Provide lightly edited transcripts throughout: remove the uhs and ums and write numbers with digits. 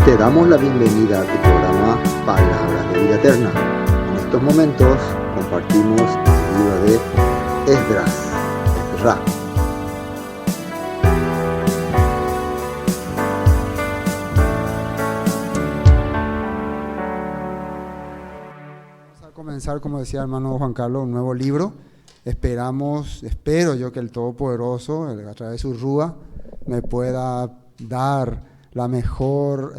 Te damos la bienvenida a tu programa Palabras de Vida Eterna. En estos momentos compartimos el libro de Esdras, Ra. Vamos a comenzar, como decía el hermano Juan Carlos, un nuevo libro. Espero yo que el Todopoderoso, a través de su Rúa, me pueda dar la mejor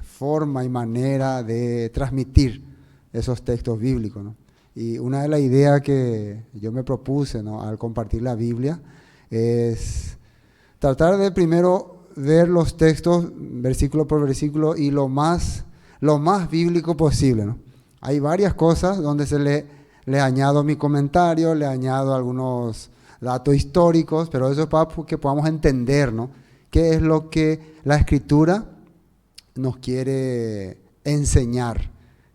forma y manera de transmitir esos textos bíblicos, ¿no? Y una de las ideas que yo me propuse, ¿no?, al compartir la Biblia es tratar de primero ver los textos versículo por versículo y lo más bíblico posible, ¿no? Hay varias cosas donde le añado mi comentario, le añado algunos datos históricos, pero eso es para que podamos entender, ¿no?, qué es lo que la Escritura nos quiere enseñar,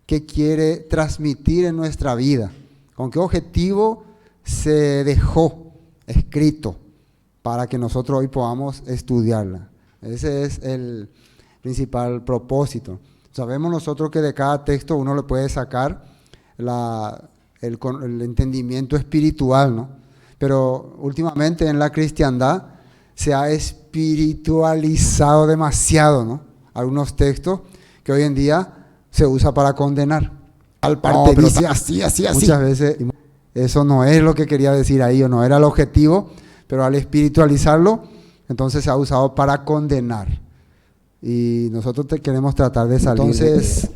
qué quiere transmitir en nuestra vida, con qué objetivo se dejó escrito para que nosotros hoy podamos estudiarla. Ese es el principal propósito. Sabemos nosotros que de cada texto uno le puede sacar el entendimiento espiritual, ¿no? Pero últimamente en la cristiandad se ha espiritualizado demasiado, ¿no? Algunos textos que hoy en día se usa para condenar. Al parte pero dice así. Muchas veces eso no es lo que quería decir ahí, o no era el objetivo, pero al espiritualizarlo, entonces se ha usado para condenar. Y nosotros queremos tratar de salir. Entonces,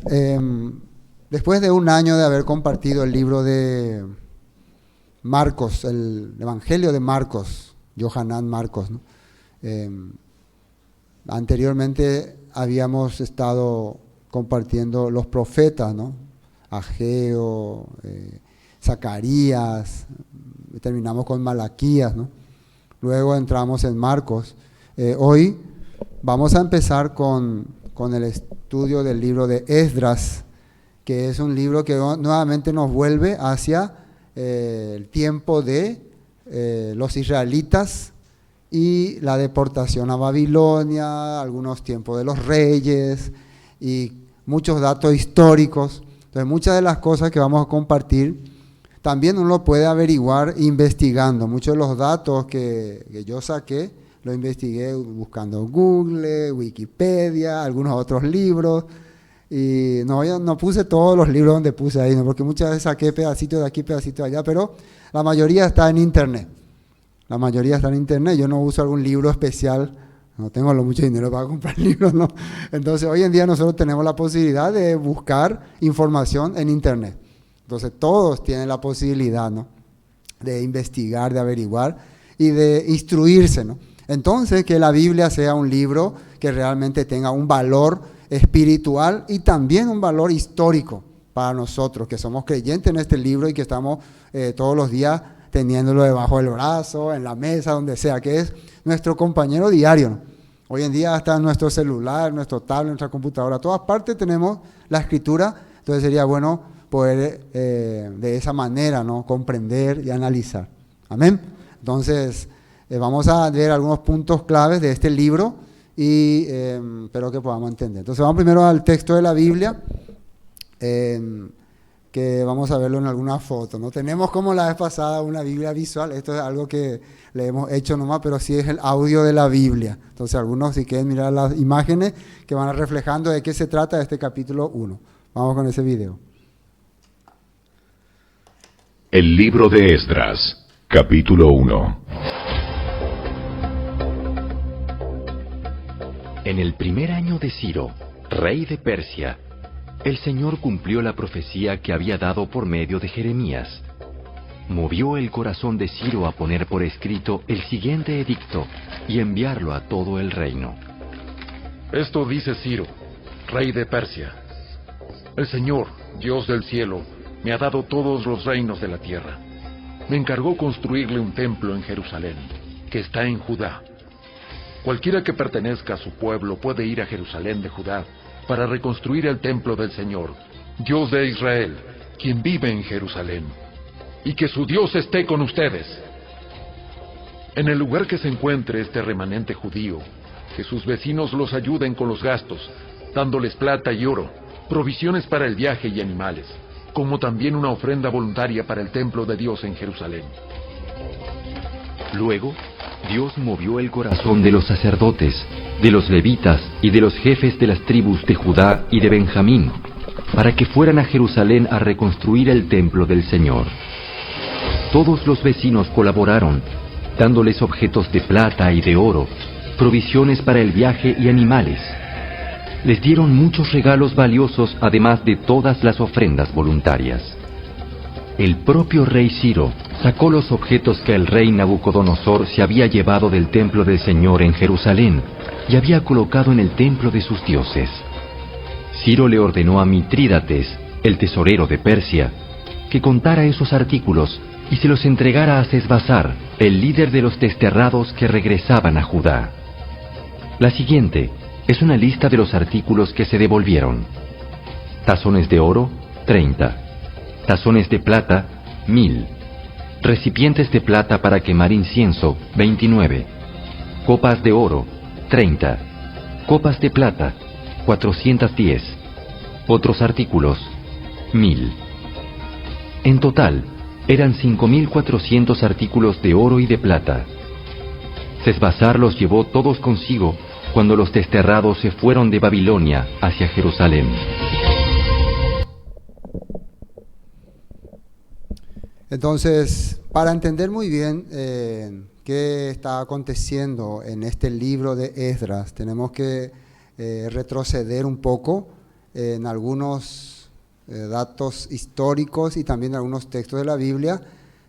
después de un año de haber compartido el libro de Marcos, el Evangelio de Marcos, Yohanan Marcos, ¿no? Anteriormente habíamos estado compartiendo los profetas, ¿no? Ageo, Zacarías, terminamos con Malaquías, ¿no? Luego entramos en Marcos. Hoy vamos a empezar con el estudio del libro de Esdras, que es un libro que nuevamente nos vuelve hacia el tiempo de los israelitas y la deportación a Babilonia, algunos tiempos de los reyes y muchos datos históricos. Entonces, muchas de las cosas que vamos a compartir también uno lo puede averiguar investigando. Muchos de los datos que yo saqué, lo investigué buscando Google, Wikipedia, algunos otros libros. Y no puse todos los libros donde puse ahí, ¿no?, porque muchas veces saqué pedacitos de aquí, pedacitos de allá, pero la mayoría está en internet. Yo no uso algún libro especial, no tengo mucho dinero para comprar libros, ¿no? Entonces hoy en día nosotros tenemos la posibilidad de buscar información en internet. Entonces todos tienen la posibilidad, ¿no?, de investigar, de averiguar y de instruirse, ¿no? Entonces que la Biblia sea un libro que realmente tenga un valor espiritual y también un valor histórico para nosotros que somos creyentes en este libro y que estamos todos los días teniéndolo debajo del brazo, en la mesa, donde sea, que es nuestro compañero diario, ¿no? Hoy en día hasta en nuestro celular, nuestro tablet, nuestra computadora, a todas partes tenemos la Escritura. Entonces sería bueno poder de esa manera, ¿no?, comprender y analizar. Amén. Entonces vamos a ver algunos puntos claves de este libro y espero que podamos entender. Entonces vamos primero al texto de la Biblia, que vamos a verlo en alguna foto. No tenemos como la vez pasada una Biblia visual, esto es algo que le hemos hecho nomás, pero sí es el audio de la Biblia. Entonces algunos si quieren mirar las imágenes que van reflejando de qué se trata este capítulo 1. Vamos con ese video. El libro de Esdras, capítulo 1. En el primer año de Ciro, rey de Persia, el Señor cumplió la profecía que había dado por medio de Jeremías. Movió el corazón de Ciro a poner por escrito el siguiente edicto y enviarlo a todo el reino. Esto dice Ciro, rey de Persia: el Señor, Dios del cielo, me ha dado todos los reinos de la tierra. Me encargó construirle un templo en Jerusalén, que está en Judá. Cualquiera que pertenezca a su pueblo puede ir a Jerusalén de Judá para reconstruir el templo del Señor, Dios de Israel, quien vive en Jerusalén, y que su Dios esté con ustedes. En el lugar que se encuentre este remanente judío, que sus vecinos los ayuden con los gastos, dándoles plata y oro, provisiones para el viaje y animales, como también una ofrenda voluntaria para el templo de Dios en Jerusalén. Luego, Dios movió el corazón de los sacerdotes, de los levitas y de los jefes de las tribus de Judá y de Benjamín, para que fueran a Jerusalén a reconstruir el templo del Señor. Todos los vecinos colaboraron, dándoles objetos de plata y de oro, provisiones para el viaje y animales. Les dieron muchos regalos valiosos, además de todas las ofrendas voluntarias. El propio rey Ciro sacó los objetos que el rey Nabucodonosor se había llevado del templo del Señor en Jerusalén y había colocado en el templo de sus dioses. Ciro le ordenó a Mitrídates, el tesorero de Persia, que contara esos artículos y se los entregara a Sesbazar, el líder de los desterrados que regresaban a Judá. La siguiente es una lista de los artículos que se devolvieron. Tazones de oro, 30. Tazones de plata, 1000. Recipientes de plata para quemar incienso, 29. Copas de oro, 30. Copas de plata, 410. Otros artículos, 1000. En total, eran 5.400 artículos de oro y de plata. Sesbazar los llevó todos consigo cuando los desterrados se fueron de Babilonia hacia Jerusalén. Entonces, para entender muy bien qué está aconteciendo en este libro de Esdras, tenemos que retroceder un poco en algunos datos históricos y también algunos textos de la Biblia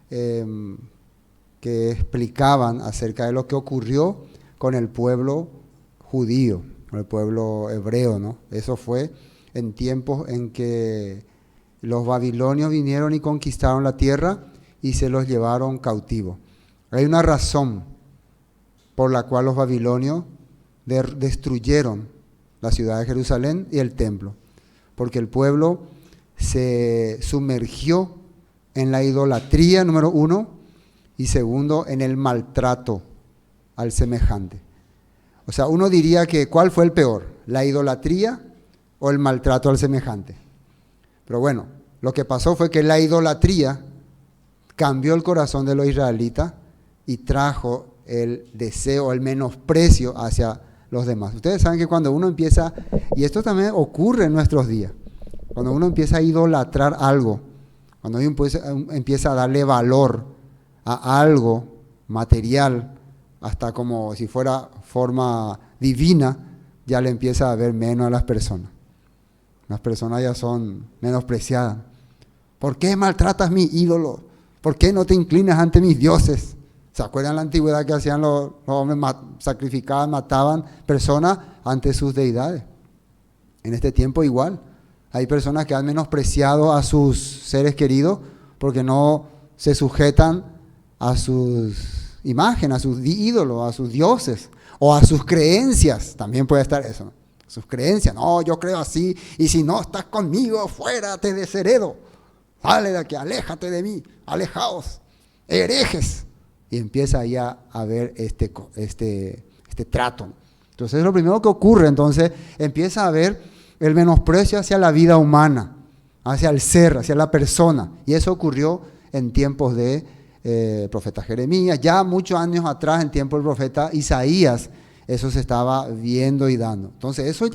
que explicaban acerca de lo que ocurrió con el pueblo judío, con el pueblo hebreo, ¿no? Eso fue en tiempos en que los babilonios vinieron y conquistaron la tierra y se los llevaron cautivos. Hay una razón por la cual los babilonios destruyeron la ciudad de Jerusalén y el templo, porque el pueblo se sumergió en la idolatría, número uno, y segundo, en el maltrato al semejante. O sea, uno diría que ¿cuál fue el peor? ¿La idolatría o el maltrato al semejante? Pero bueno, lo que pasó fue que la idolatría cambió el corazón de los israelitas y trajo el deseo, el menosprecio hacia los demás. Ustedes saben que cuando uno empieza, y esto también ocurre en nuestros días, cuando uno empieza a idolatrar algo, cuando uno empieza a darle valor a algo material, hasta como si fuera forma divina, ya le empieza a ver menos a las personas. Las personas ya son menospreciadas. ¿Por qué maltratas mi ídolo? ¿Por qué no te inclinas ante mis dioses? ¿Se acuerdan la antigüedad que hacían los hombres? Sacrificaban, mataban personas ante sus deidades. En este tiempo igual. Hay personas que han menospreciado a sus seres queridos porque no se sujetan a sus imágenes, a sus ídolos, a sus dioses o a sus creencias. También puede estar eso, ¿no? Sus creencias, no, yo creo así, y si no estás conmigo, fuera, te desheredo, sale de aquí, aléjate de mí, alejaos, herejes. Y empieza ahí a ver este trato. Entonces es lo primero que ocurre, entonces empieza a haber el menosprecio hacia la vida humana, hacia el ser, hacia la persona, y eso ocurrió en tiempos de profeta Jeremías, ya muchos años atrás, en tiempo del profeta Isaías, eso se estaba viendo y dando. Entonces eso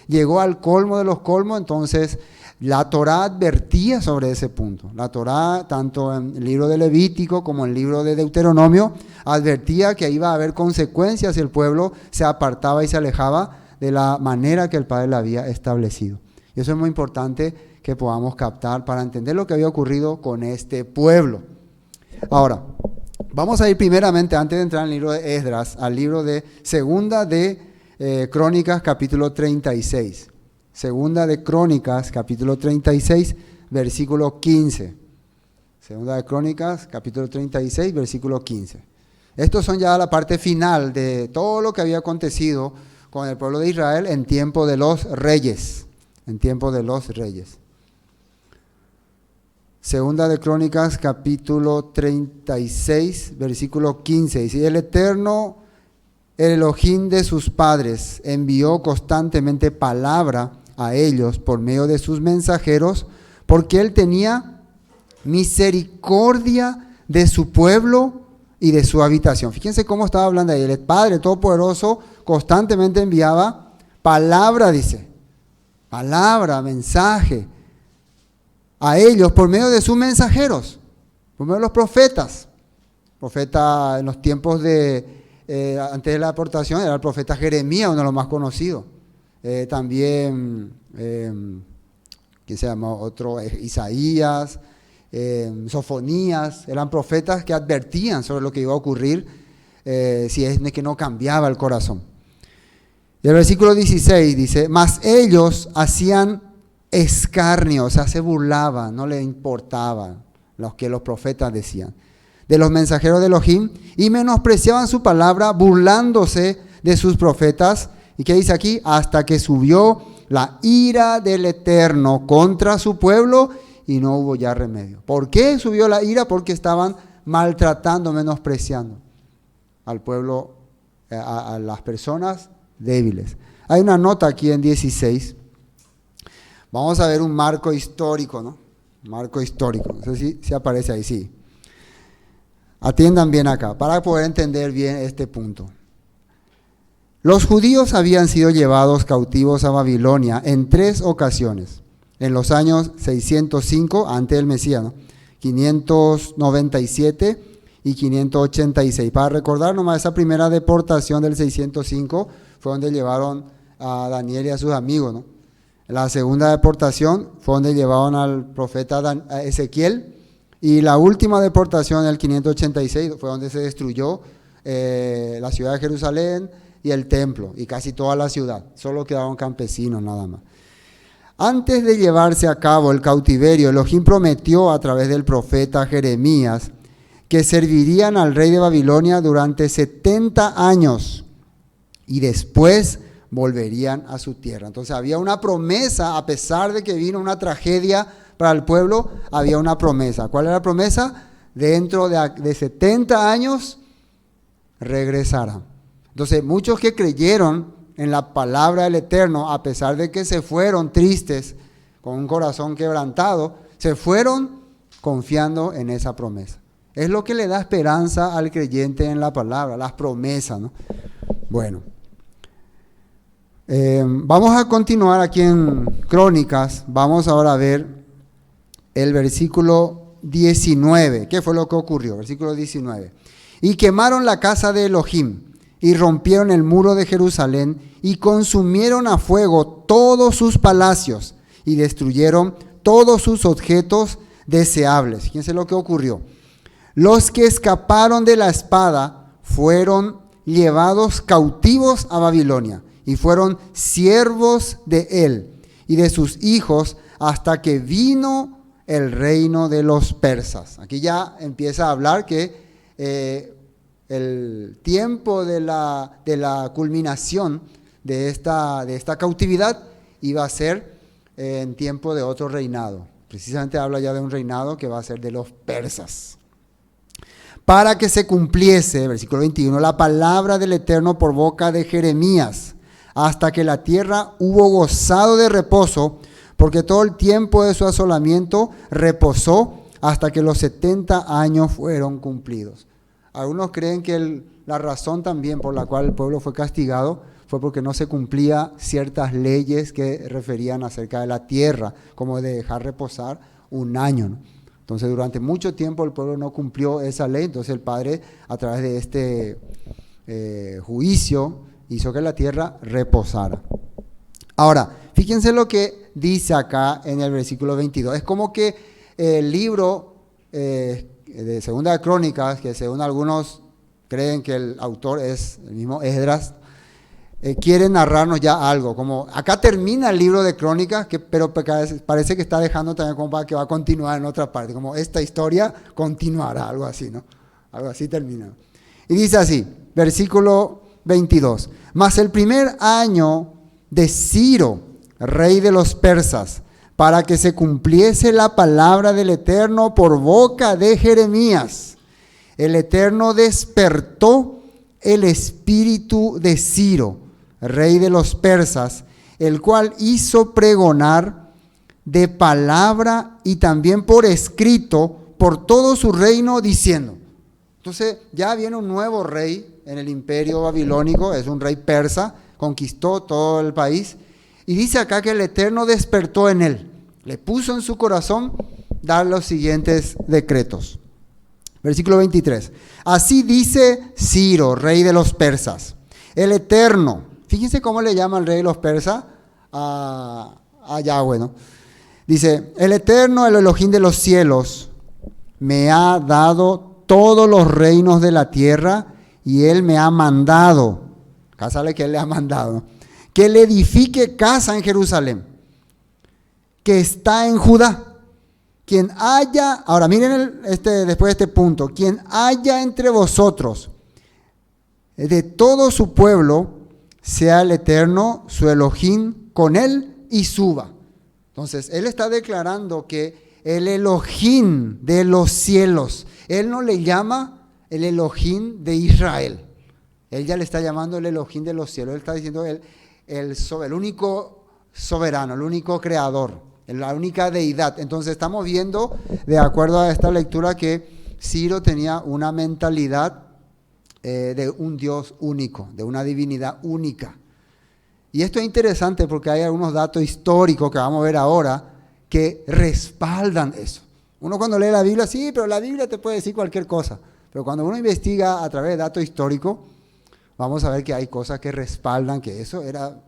llegó al colmo de los colmos. Entonces la Torá advertía sobre ese punto. La Torá, tanto en el libro de Levítico como en el libro de Deuteronomio, advertía que iba a haber consecuencias si el pueblo se apartaba y se alejaba de la manera que el Padre le había establecido. Y eso es muy importante que podamos captar para entender lo que había ocurrido con este pueblo. Ahora, vamos a ir primeramente, antes de entrar en el libro de Esdras, al libro de Segunda de Crónicas, capítulo 36. Segunda de Crónicas, capítulo 36, versículo 15. Segunda de Crónicas, capítulo 36, versículo 15. Estos son ya la parte final de todo lo que había acontecido con el pueblo de Israel en tiempo de los reyes. En tiempo de los reyes. Segunda de Crónicas, capítulo 36, versículo 15. Dice, el Eterno el Elohim de sus padres envió constantemente palabra a ellos por medio de sus mensajeros, porque Él tenía misericordia de su pueblo y de su habitación. Fíjense cómo estaba hablando ahí. El Padre Todopoderoso constantemente enviaba palabra, dice. Palabra, mensaje a ellos por medio de sus mensajeros, por medio de los profetas. Profeta en los tiempos antes de la deportación era el profeta Jeremías, uno de los más conocidos. También, ¿quién se llama? Otro, Isaías, Sofonías, eran profetas que advertían sobre lo que iba a ocurrir si es que no cambiaba el corazón. Y el versículo 16 dice, mas ellos hacían escarnio, o sea, se burlaban, no les importaba lo que los profetas decían, de los mensajeros de Elohim, y menospreciaban su palabra, burlándose de sus profetas. ¿Y qué dice aquí? Hasta que subió la ira del Eterno contra su pueblo y no hubo ya remedio. ¿Por qué subió la ira? Porque estaban maltratando, menospreciando al pueblo, a las personas débiles. Hay una nota aquí en 16. Vamos a ver un marco histórico, ¿no? Marco histórico. No sé si aparece ahí, sí. Atiendan bien acá, para poder entender bien este punto. Los judíos habían sido llevados cautivos a Babilonia en 3 ocasiones. En los años 605, antes del Mesías, ¿no? 597 y 586. Para recordar nomás, esa primera deportación del 605 fue donde llevaron a Daniel y a sus amigos, ¿no? La segunda deportación fue donde llevaron al profeta Ezequiel, y la última deportación, el 586, fue donde se destruyó la ciudad de Jerusalén y el templo, y casi toda la ciudad. Solo quedaron campesinos nada más. Antes de llevarse a cabo el cautiverio, Elohim prometió a través del profeta Jeremías que servirían al rey de Babilonia durante 70 años y después volverían a su tierra. Entonces había una promesa, a pesar de que vino una tragedia para el pueblo, había una promesa. ¿Cuál era la promesa? Dentro de 70 años regresarán. Entonces muchos que creyeron en la palabra del Eterno, a pesar de que se fueron tristes, con un corazón quebrantado, se fueron confiando en esa promesa. Es lo que le da esperanza al creyente en la palabra, las promesas, ¿no? Bueno, vamos a continuar aquí en Crónicas. Vamos ahora a ver el versículo 19. ¿Qué fue lo que ocurrió? Versículo 19. Y quemaron la casa de Elohim, y rompieron el muro de Jerusalén, y consumieron a fuego todos sus palacios, y destruyeron todos sus objetos deseables. Fíjense lo que ocurrió. Los que escaparon de la espada fueron llevados cautivos a Babilonia, y fueron siervos de él y de sus hijos hasta que vino el reino de los persas. Aquí ya empieza a hablar que el tiempo de la culminación de esta cautividad iba a ser en tiempo de otro reinado. Precisamente habla ya de un reinado que va a ser de los persas. Para que se cumpliese, versículo 21, la palabra del Eterno por boca de Jeremías, hasta que la tierra hubo gozado de reposo, porque todo el tiempo de su asolamiento reposó hasta que los 70 años fueron cumplidos. Algunos creen que la razón también por la cual el pueblo fue castigado fue porque no se cumplía ciertas leyes que referían acerca de la tierra, como de dejar reposar un año, ¿no? Entonces durante mucho tiempo el pueblo no cumplió esa ley, entonces el Padre a través de este juicio hizo que la tierra reposara. Ahora, fíjense lo que dice acá en el versículo 22. Es como que el libro de Segunda de Crónicas, que según algunos creen que el autor es el mismo Esdras, quiere narrarnos ya algo, como acá termina el libro de Crónicas, pero parece que está dejando también como para que va a continuar en otra parte, como esta historia continuará, algo así, ¿no? Algo así termina. Y dice así, versículo 22, mas el primer año de Ciro, rey de los persas, para que se cumpliese la palabra del Eterno por boca de Jeremías, el Eterno despertó el espíritu de Ciro, rey de los persas, el cual hizo pregonar de palabra y también por escrito por todo su reino, diciendo. Entonces ya viene un nuevo rey en el imperio babilónico, es un rey persa, conquistó todo el país, y dice acá que el Eterno despertó en él, le puso en su corazón dar los siguientes decretos. Versículo 23. Así dice Ciro, rey de los persas, el Eterno. Fíjense cómo le llama el rey de los persas a Yahweh, ¿no? Dice, el Eterno, el Elohim de los cielos, me ha dado todos los reinos de la tierra y Él me ha mandado, acá sale que Él le ha mandado, ¿no?, que le edifique casa en Jerusalén, que está en Judá. Quien haya, ahora miren después de este punto, quien haya entre vosotros de todo su pueblo, sea el Eterno su Elohim con él y suba. Entonces, él está declarando que el Elohim de los cielos, él no le llama el Elohim de Israel, él ya le está llamando el Elohim de los cielos, él está diciendo el único soberano, el único creador, la única deidad. Entonces estamos viendo, de acuerdo a esta lectura, que Ciro tenía una mentalidad de un Dios único, de una divinidad única. Y esto es interesante porque hay algunos datos históricos que vamos a ver ahora que respaldan eso. Uno cuando lee la Biblia, sí, pero la Biblia te puede decir cualquier cosa. Pero cuando uno investiga a través de datos históricos, vamos a ver que hay cosas que respaldan que eso era,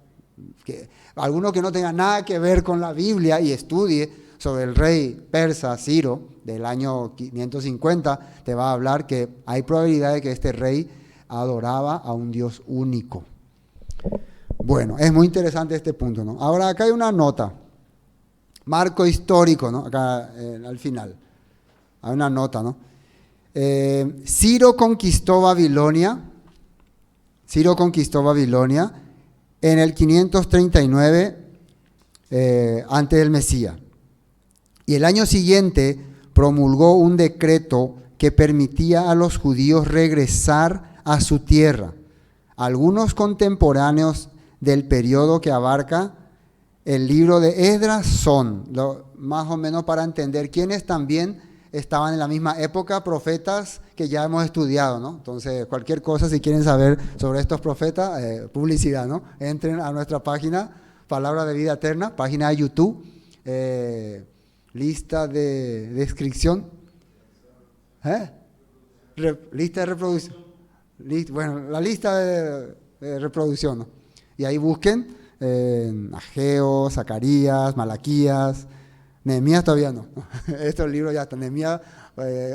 que alguno que no tenga nada que ver con la Biblia y estudie sobre el rey persa Ciro del año 550, te va a hablar que hay probabilidad de que este rey adoraba a un Dios único. Bueno, es muy interesante este punto, ¿no? Ahora acá hay una nota, marco histórico, ¿no? Acá al final, hay una nota, ¿no? Ciro conquistó Babilonia en el 539 antes del Mesías. Y el año siguiente promulgó un decreto que permitía a los judíos regresar a su tierra. Algunos contemporáneos del periodo que abarca el libro de Esdras son, más o menos para entender quiénes también estaban en la misma época, profetas que ya hemos estudiado, ¿no? Entonces, cualquier cosa, si quieren saber sobre estos profetas, publicidad, ¿no? Entren a nuestra página, Palabra de Vida Eterna, página de YouTube, lista de descripción, lista de reproducción, la lista de reproducción, ¿no? Y ahí busquen Ageo, Zacarías, Malaquías, Nehemías todavía no. Estos libros ya están, Nehemías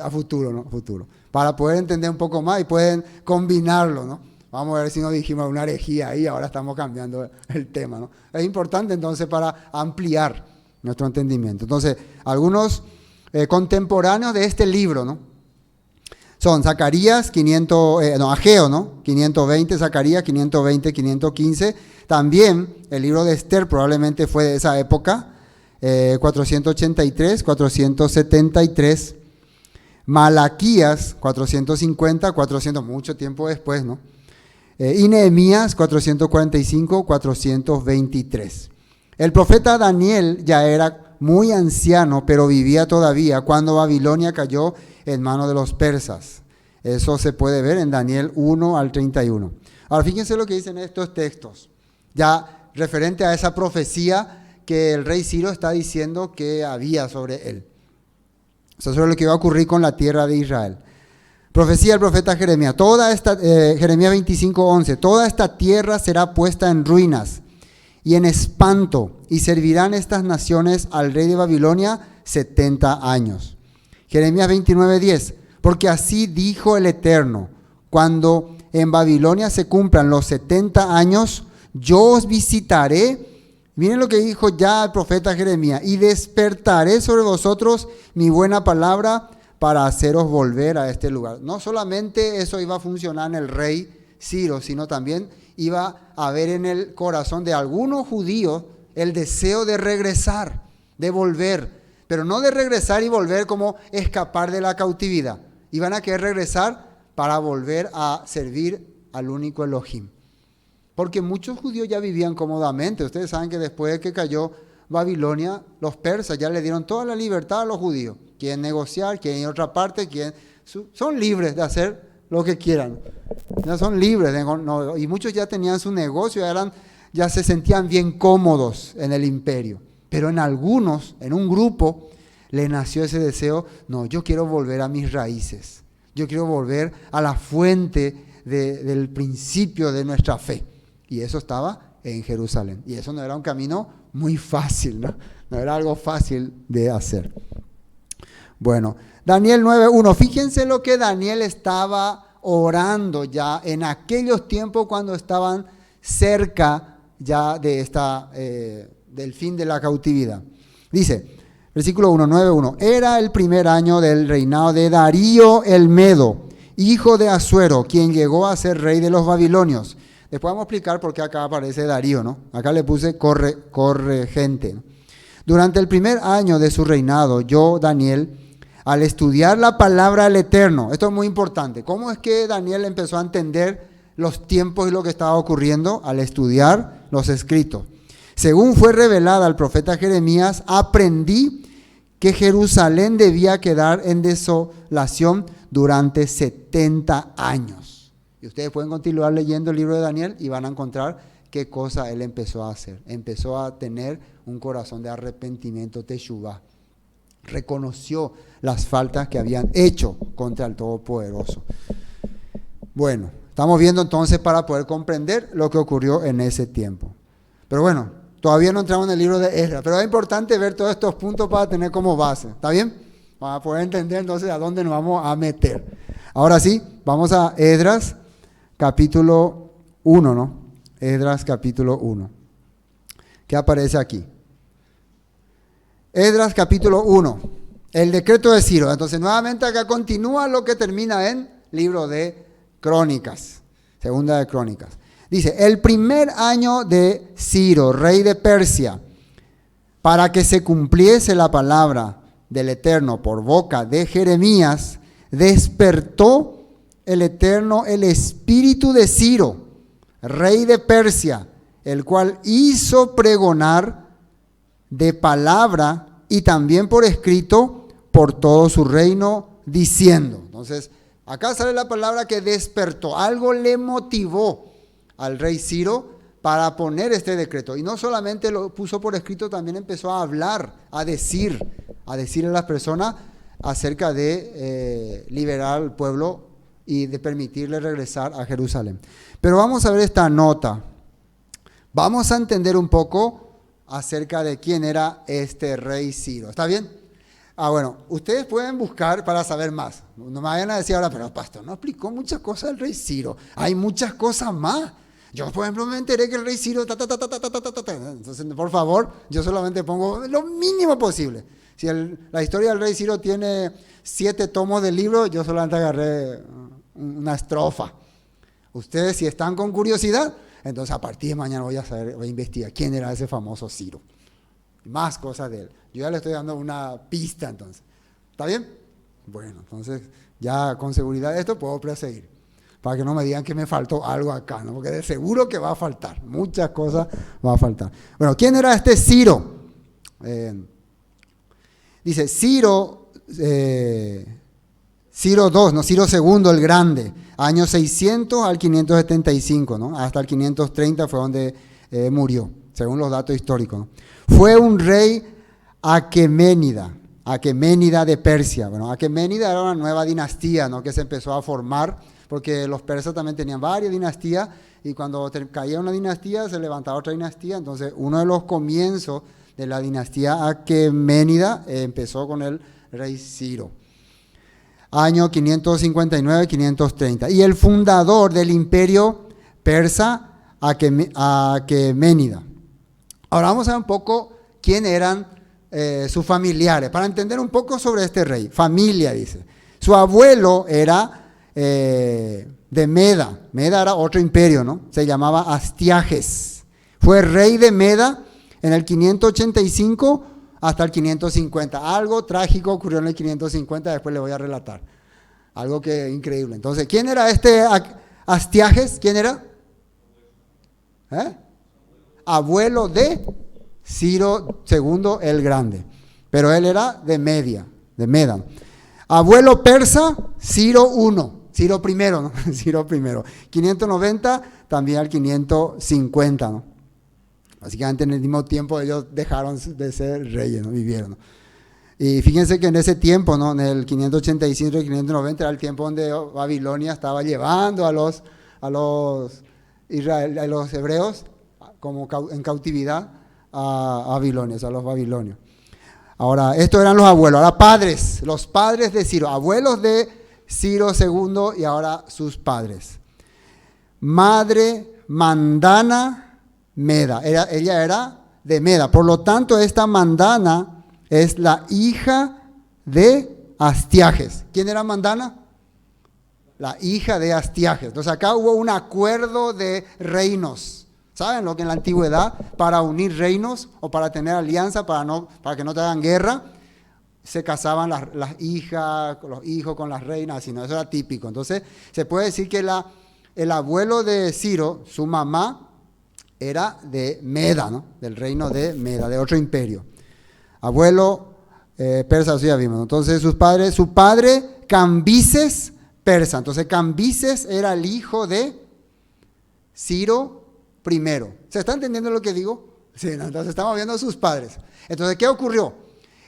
a futuro, ¿no? Futuro. Para poder entender un poco más y pueden combinarlo, ¿no? Vamos a ver si no dijimos una herejía ahí, ahora estamos cambiando el tema, ¿no? Es importante entonces para ampliar nuestro entendimiento. Entonces, algunos contemporáneos de este libro, ¿no? Son Zacarías, Ageo, ¿no? 520, Zacarías, 520, 515. También el libro de Esther probablemente fue de esa época, 483, 473. Malaquías, 450, 400, mucho tiempo después, ¿no? Y Nehemías, 445, 423. El profeta Daniel ya era muy anciano, pero vivía todavía cuando Babilonia cayó en manos de los persas. Eso se puede ver en Daniel 1 al 31. Ahora fíjense lo que dicen estos textos, ya referente a esa profecía que el rey Ciro está diciendo que había sobre él. Eso es lo que iba a ocurrir con la tierra de Israel. Profecía del profeta Jeremías, Jeremías 25:11, toda esta tierra será puesta en ruinas y en espanto, y servirán estas naciones al rey de Babilonia 70 años. Jeremías 29:10, porque así dijo el Eterno, cuando en Babilonia se cumplan los 70 años, yo os visitaré. Miren lo que dijo ya el profeta Jeremías, y despertaré sobre vosotros mi buena palabra para haceros volver a este lugar. No solamente eso iba a funcionar en el rey Ciro, sino también iba a haber en el corazón de algunos judíos el deseo de regresar, de volver, pero no de regresar y volver como escapar de la cautividad. Iban a querer regresar para volver a servir al único Elohim. Porque muchos judíos ya vivían cómodamente. Ustedes saben que después de que cayó Babilonia, los persas ya le dieron toda la libertad a los judíos. Quieren negociar, quieren ir a otra parte, son libres de hacer lo que quieran. Ya son libres. Y muchos ya tenían su negocio, ya se sentían bien cómodos en el imperio. Pero en algunos, en un grupo, le nació ese deseo, no, yo quiero volver a mis raíces. Yo quiero volver a la fuente del principio de nuestra fe. Y eso estaba en Jerusalén. Y eso no era un camino muy fácil, ¿no? No era algo fácil de hacer. Bueno, Daniel 9:1. Fíjense lo que Daniel estaba orando ya en aquellos tiempos cuando estaban cerca ya de del fin de la cautividad. Dice, versículo 1, 9:1. Era el primer año del reinado de Darío el Medo, hijo de Asuero, quien llegó a ser rey de los babilonios. Después vamos a explicar por qué acá aparece Darío, ¿no? Acá le puse corregente, ¿no? Durante el primer año de su reinado, yo, Daniel, al estudiar la palabra del Eterno, esto es muy importante. ¿Cómo es que Daniel empezó a entender los tiempos y lo que estaba ocurriendo? Al estudiar los escritos. Según fue revelada al profeta Jeremías, aprendí que Jerusalén debía quedar en desolación durante 70 años. Y ustedes pueden continuar leyendo el libro de Daniel y van a encontrar qué cosa él empezó a hacer. Empezó a tener un corazón de arrepentimiento, teshuvá. Reconoció las faltas que habían hecho contra el Todopoderoso. Bueno, estamos viendo entonces para poder comprender lo que ocurrió en ese tiempo. Pero bueno, todavía no entramos en el libro de Esdras, pero es importante ver todos estos puntos para tener como base. ¿Está bien? Para poder entender entonces a dónde nos vamos a meter. Ahora sí, vamos a Esdras capítulo 1, ¿no? Esdras capítulo 1. ¿Qué aparece aquí? Esdras capítulo 1, el decreto de Ciro. Entonces nuevamente acá continúa lo que termina en libro de Crónicas, segunda de Crónicas. Dice, el primer año de Ciro, rey de Persia, para que se cumpliese la palabra del Eterno por boca de Jeremías, despertó el Eterno el espíritu de Ciro, rey de Persia, el cual hizo pregonar de palabra y también por escrito por todo su reino, diciendo. Entonces, acá sale la palabra que despertó. Algo le motivó al rey Ciro para poner este decreto. Y no solamente lo puso por escrito, también empezó a hablar, a decirle a las personas acerca de liberar al pueblo y de permitirle regresar a Jerusalén. Pero vamos a ver esta nota. Vamos a entender un poco acerca de quién era este rey Ciro. ¿Está bien? Bueno, ustedes pueden buscar para saber más. No me vayan a decir ahora, pero pastor, no explicó muchas cosas del rey Ciro. Hay muchas cosas más. Yo, por ejemplo, me enteré que el rey Ciro... Entonces, por favor, yo solamente pongo lo mínimo posible. Si la historia del rey Ciro tiene 7 tomos del libro, yo solamente agarré una estrofa. Ustedes, si están con curiosidad, entonces a partir de mañana voy a investigar quién era ese famoso Ciro. Más cosas de él. Yo ya le estoy dando una pista entonces. ¿Está bien? Bueno, entonces ya con seguridad de esto puedo proseguir. Para que no me digan que me faltó algo acá, ¿no? Porque de seguro que va a faltar. Muchas cosas va a faltar. Bueno, ¿quién era este Ciro? Dice Ciro, Ciro II, no, Ciro II el Grande, año 600 al 575, ¿no? Hasta el 530 fue donde murió, según los datos históricos, ¿no? Fue un rey aqueménida de Persia. Bueno, Aqueménida era una nueva dinastía, ¿no? Que se empezó a formar, porque los persas también tenían varias dinastías, y cuando caía una dinastía se levantaba otra dinastía. Entonces uno de los comienzos de la dinastía aqueménida empezó con el rey Ciro, año 559-530, y el fundador del imperio persa aqueménida. Ahora vamos a ver un poco quién eran sus familiares, para entender un poco sobre este rey. Familia, dice. Su abuelo era de Meda. Meda era otro imperio, ¿no? Se llamaba Astiages. Fue rey de Meda en el 585 hasta el 550. Algo trágico ocurrió en el 550, después le voy a relatar. Algo que increíble. Entonces, ¿quién era este Astiages, ¿quién era? Abuelo de Ciro II el Grande, pero él era de Meda. Abuelo persa, Ciro I, Ciro I, ¿no? Ciro I, 590 también al 550, ¿no? Básicamente en el mismo tiempo ellos dejaron de ser reyes, ¿no? Vivieron, ¿no? Y fíjense que en ese tiempo, ¿no? En el 585 y 590 era el tiempo donde Babilonia estaba llevando a los hebreos como en cautividad a Babilonia, o sea, a los babilonios. Ahora, estos eran los abuelos, ahora padres, los padres de Ciro, abuelos de Ciro II y ahora sus padres. Madre Mandana Meda, ella era de Meda, por lo tanto esta Mandana es la hija de Astiages. ¿Quién era Mandana? La hija de Astiages. Entonces acá hubo un acuerdo de reinos. ¿Saben lo que en la antigüedad, para unir reinos o para tener alianza, para que no te hagan guerra, se casaban las hijas, los hijos con las reinas, así, ¿no? Eso era típico. Entonces se puede decir que el abuelo de Ciro, su mamá, era de Meda, ¿no? Del reino de Meda, de otro imperio. Abuelo persa, sí ya vimos. Entonces su padre Cambises persa. Entonces Cambises era el hijo de Ciro I. ¿Se está entendiendo lo que digo? Sí, ¿no? Entonces estamos viendo a sus padres. Entonces, ¿qué ocurrió?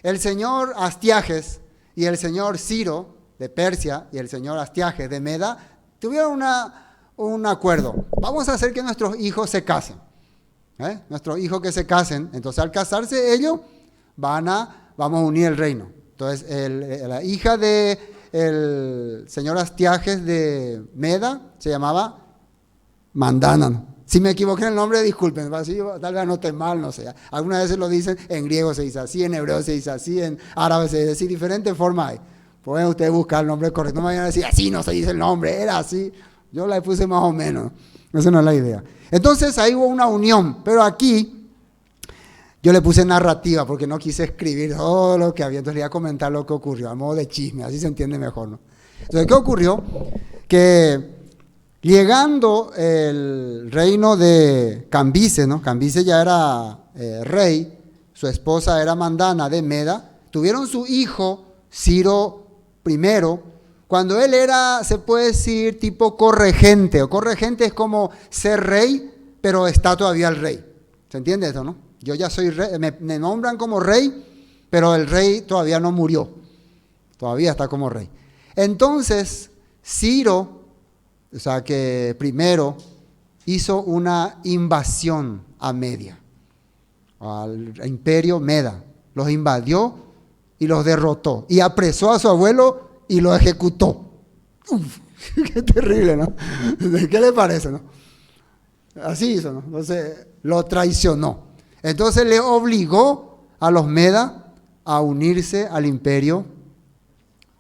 El señor Astiages y el señor Ciro de Persia y el señor Astiages de Meda tuvieron un acuerdo. Vamos a hacer que nuestros hijos se casen. Nuestros hijos que se casen. Entonces, al casarse ellos, vamos a unir el reino. Entonces, la hija del señor Astiages de Meda se llamaba Mandana. Si me equivoqué en el nombre, disculpen, así, tal vez anoté mal, no sé. Algunas veces lo dicen, en griego se dice así, en hebreo se dice así, en árabe se dice así, diferentes formas hay. Pueden ustedes buscar el nombre correcto, no me vayan a decir, así no se dice el nombre, era así. Yo la puse más o menos, esa no es la idea. Entonces ahí hubo una unión, pero aquí yo le puse narrativa porque no quise escribir todo lo que había, entonces le iba a comentar lo que ocurrió, a modo de chisme, así se entiende mejor, ¿no? Entonces, ¿qué ocurrió? Que llegando el reino de Cambises, ¿no? Cambises ya era rey, su esposa era Mandana de Meda, tuvieron su hijo Ciro I, cuando él era, se puede decir, tipo corregente, o corregente es como ser rey, pero está todavía el rey. ¿Se entiende eso, no? Yo ya soy rey, me nombran como rey, pero el rey todavía no murió, todavía está como rey. Entonces, Ciro, o sea que primero hizo una invasión a Media, al imperio Meda, los invadió y los derrotó, y apresó a su abuelo y lo ejecutó. Uf, qué terrible, ¿no? ¿Qué le parece, no? Así hizo, ¿no? Entonces lo traicionó. Entonces le obligó a los Meda a unirse al imperio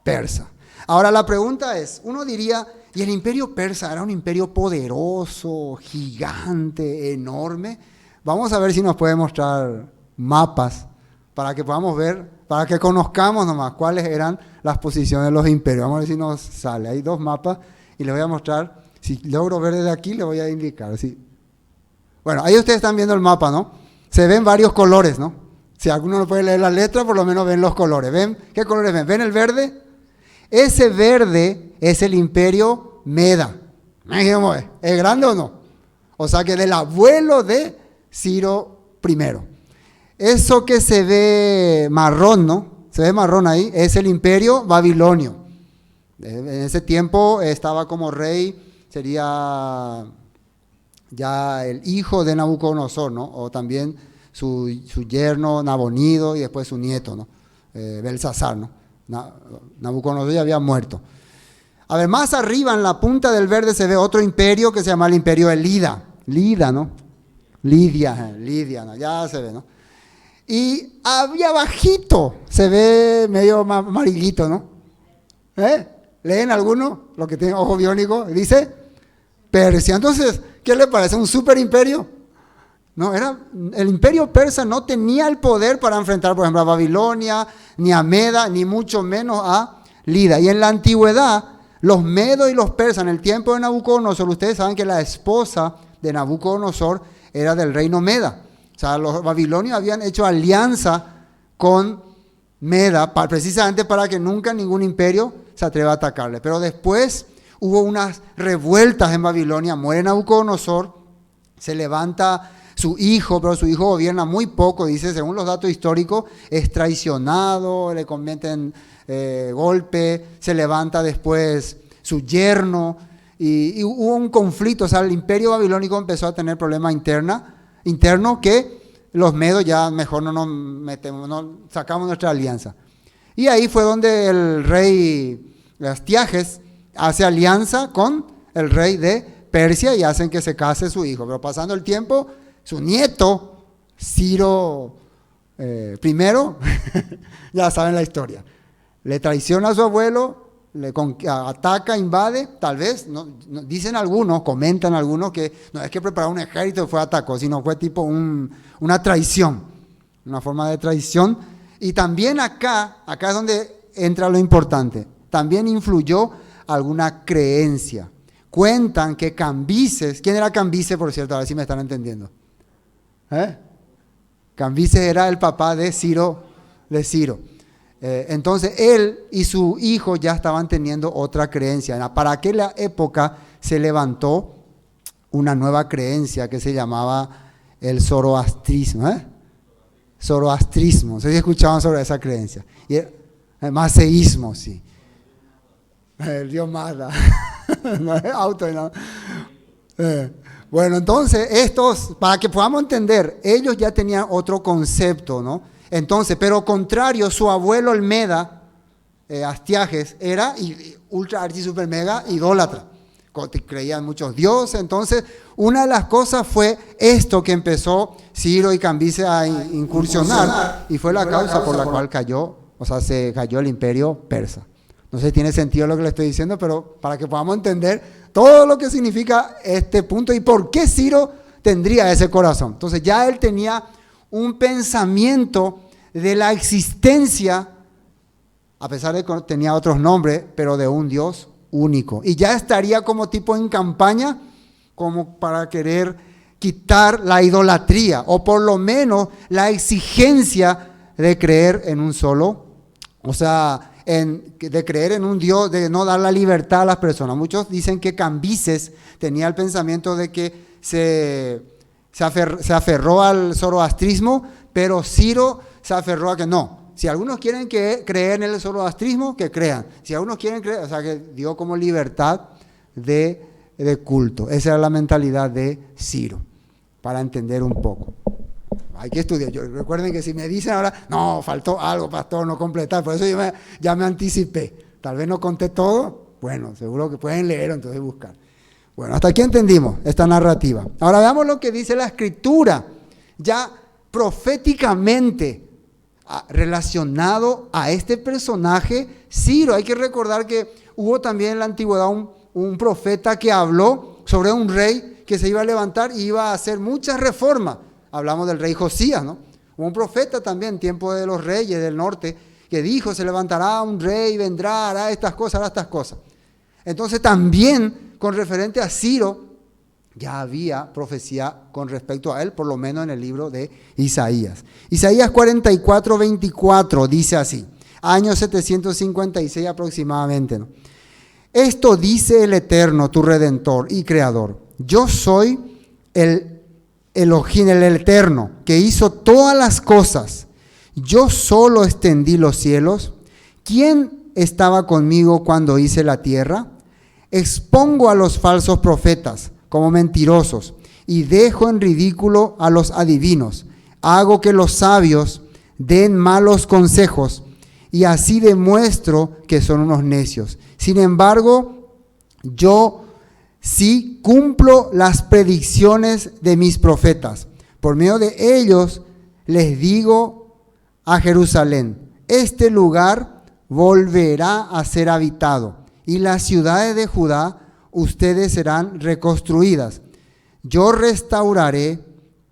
persa. Ahora la pregunta es, uno diría, ¿y el imperio persa era un imperio poderoso, gigante, enorme? Vamos a ver si nos puede mostrar mapas para que podamos ver, para que conozcamos nomás cuáles eran las posiciones de los imperios. Vamos a ver si nos sale. Hay dos mapas y les voy a mostrar. Si logro ver desde aquí, les voy a indicar. ¿Sí? Bueno, ahí ustedes están viendo el mapa, ¿no? Se ven varios colores, ¿no? Si alguno no puede leer la letra, por lo menos ven los colores. ¿Ven? ¿Qué colores ven? ¿Ven el verde? Ese verde es el imperio Meda. ¿Es grande o no? O sea que del abuelo de Ciro I. Eso que se ve marrón, ¿no? Se ve marrón ahí, es el imperio babilonio. En ese tiempo estaba como rey, sería ya el hijo de Nabucodonosor, ¿no? O también su yerno Nabonido y después su nieto, ¿no? Belsasar, ¿no? Nabucodonosor ya había muerto. A ver, más arriba en la punta del verde se ve otro imperio que se llama el imperio Elida. Lida, ¿no? Lidia, ¿no? Ya se ve, ¿no? Y había bajito, se ve medio amarillito, ¿no? ¿Leen alguno? Lo que tiene ojo biónico, dice Persia. Entonces, ¿qué le parece? ¿Un super imperio? No, el imperio persa no tenía el poder para enfrentar, por ejemplo, a Babilonia, ni a Meda, ni mucho menos a Lida. Y en la antigüedad, Los medos y los persas, en el tiempo de Nabucodonosor, ustedes saben que la esposa de Nabucodonosor era del reino Meda. O sea, los babilonios habían hecho alianza con Meda, precisamente para que nunca ningún imperio se atreva a atacarle. Pero después hubo unas revueltas en Babilonia, muere Nabucodonosor, se levanta su hijo, pero su hijo gobierna muy poco, dice, según los datos históricos, es traicionado, le cometen golpe, se levanta después su yerno, y hubo un conflicto. O sea, el imperio babilónico empezó a tener problemas internos que los medos ya mejor no nos metemos, no sacamos nuestra alianza. Y ahí fue donde el rey Astiages hace alianza con el rey de Persia y hacen que se case su hijo. Pero pasando el tiempo, su nieto, Ciro primero, ya saben la historia, le traiciona a su abuelo, le ataca, invade, tal vez, dicen algunos, comentan algunos que no es que preparó un ejército y fue atacó, sino fue tipo una traición, una forma de traición. Y también acá es donde entra lo importante, también influyó alguna creencia. Cuentan que Cambises, ¿quién era Cambises, por cierto? A ver si me están entendiendo. Cambises era el papá de Ciro. Entonces él y su hijo ya estaban teniendo otra creencia. Para aquella época se levantó una nueva creencia que se llamaba el zoroastrismo. Zoroastrismo, no sé si escuchaban sobre esa creencia. Y el maceísmo, sí. El dios Mazda. No es auto, no. Bueno, entonces estos, para que podamos entender, ellos ya tenían otro concepto, ¿no? Entonces, pero contrario, su abuelo el Meda, Astiages, era ultra archi super mega idólatra. Creían muchos dioses. Entonces, una de las cosas fue esto que empezó Ciro y Cambises a incursionar, y fue la causa por la cual se cayó el imperio persa. No sé si tiene sentido lo que le estoy diciendo, pero para que podamos entender todo lo que significa este punto y por qué Ciro tendría ese corazón. Entonces ya él tenía un pensamiento de la existencia, a pesar de que tenía otros nombres, pero de un Dios único. Y ya estaría como tipo en campaña, como para querer quitar la idolatría, o por lo menos la exigencia de creer en un solo, o sea, de creer en un Dios, de no dar la libertad a las personas. Muchos dicen que Cambises tenía el pensamiento de que se aferró al zoroastrismo, pero Ciro se aferró a que no. Si algunos quieren creer en el zoroastrismo, que crean. Si algunos quieren creer, o sea, que dio como libertad de culto. Esa era la mentalidad de Ciro, para entender un poco. Hay que estudiar. Recuerden que si me dicen ahora, no, faltó algo, pastor, no completar, por eso yo ya me anticipé. Tal vez no conté todo, bueno, seguro que pueden leer, entonces buscar. Bueno, hasta aquí entendimos esta narrativa. Ahora veamos lo que dice la Escritura, ya proféticamente relacionado a este personaje, Ciro. Hay que recordar que hubo también en la antigüedad un profeta que habló sobre un rey que se iba a levantar y iba a hacer muchas reformas. Hablamos del rey Josías, ¿no? Hubo un profeta también en tiempo de los reyes del norte que dijo, se levantará un rey, vendrá, hará estas cosas. Entonces también con referente a Ciro ya había profecía con respecto a él, por lo menos en el libro de Isaías. Isaías 44:24 dice así, año 756 aproximadamente, ¿no? Esto dice el Eterno, tu Redentor y Creador. Yo soy el Elohim, el Eterno, que hizo todas las cosas. Yo solo extendí los cielos. ¿Quién estaba conmigo cuando hice la tierra? Expongo a los falsos profetas como mentirosos y dejo en ridículo a los adivinos. Hago que los sabios den malos consejos y así demuestro que son unos necios. Sin embargo, yo sí cumplo las predicciones de mis profetas. Por medio de ellos les digo a Jerusalén, este lugar volverá a ser habitado y las ciudades de Judá ustedes serán reconstruidas. Yo restauraré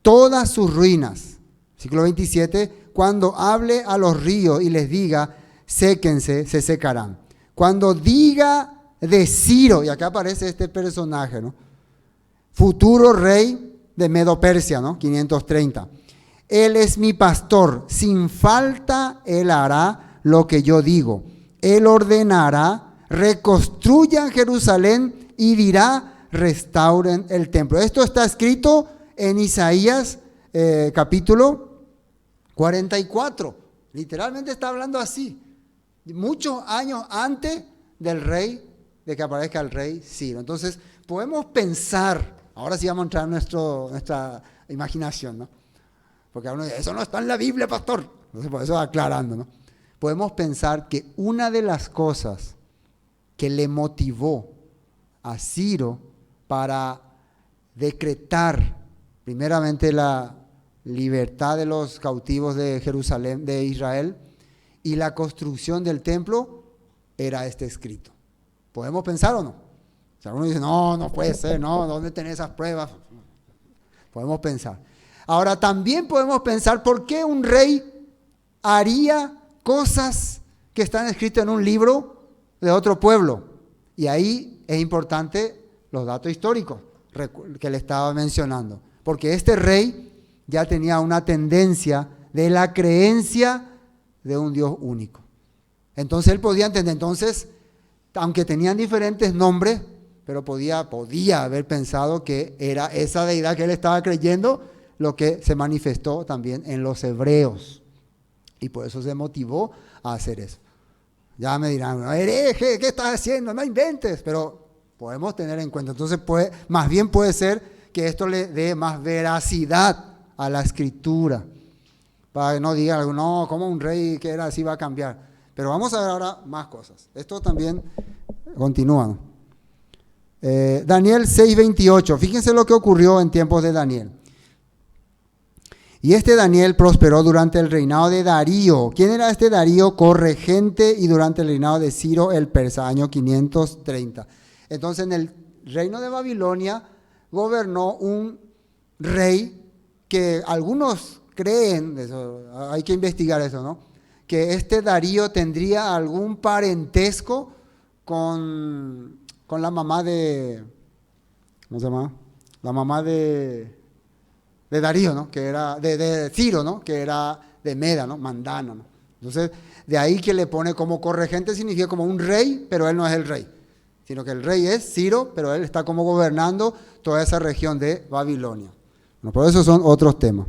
todas sus ruinas. Versículo 27, cuando hable a los ríos y les diga, séquense, se secarán. Cuando diga de Ciro, y acá aparece este personaje, ¿no? Futuro rey de Medo-Persia, ¿no? 530. Él es mi pastor, sin falta él hará lo que yo digo. Él ordenará, reconstruyan Jerusalén y dirá, restauren el templo. Esto está escrito en Isaías capítulo 44. Literalmente está hablando así. Muchos años antes del rey, de que aparezca el rey Ciro. Entonces, podemos pensar, ahora sí vamos a entrar en nuestra imaginación, ¿no? Porque uno dice, eso no está en la Biblia, pastor. Entonces, por eso aclarando, ¿no? Podemos pensar que una de las cosas que le motivó a Ciro para decretar primeramente la libertad de los cautivos de Jerusalén, de Israel, y la construcción del templo, era este escrito. ¿Podemos pensar o no? O sea, uno dice, no puede ser, no, ¿dónde tenés esas pruebas? Podemos pensar. Ahora, también podemos pensar por qué un rey haría cosas que están escritas en un libro de otro pueblo. Y ahí es importante los datos históricos que le estaba mencionando. Porque este rey ya tenía una tendencia de la creencia de un Dios único. Entonces él podía entender, entonces, aunque tenían diferentes nombres, pero podía haber pensado que era esa deidad que él estaba creyendo lo que se manifestó también en los hebreos. Y por eso se motivó a hacer eso. Ya me dirán, hereje, ¿qué estás haciendo? No inventes. Pero podemos tener en cuenta. Entonces, más bien puede ser que esto le dé más veracidad a la escritura. Para que no digan, no, como un rey que era así va a cambiar. Pero vamos a ver ahora más cosas. Esto también continúa, ¿no? Daniel 6:28. Fíjense lo que ocurrió en tiempos de Daniel. Y este Daniel prosperó durante el reinado de Darío. ¿Quién era este Darío? Corregente, y durante el reinado de Ciro el persa, año 530. Entonces en el reino de Babilonia gobernó un rey que algunos creen, eso, hay que investigar eso, ¿no? Que este Darío tendría algún parentesco con la mamá de, ¿cómo se llama? La mamá de Darío, ¿no? Que era de Ciro, ¿no? Que era de Meda, ¿no? Mandana, ¿no? Entonces, de ahí que le pone como corregente, significa como un rey, pero él no es el rey, sino que el rey es Ciro, pero él está como gobernando toda esa región de Babilonia. Bueno, por eso son otros temas.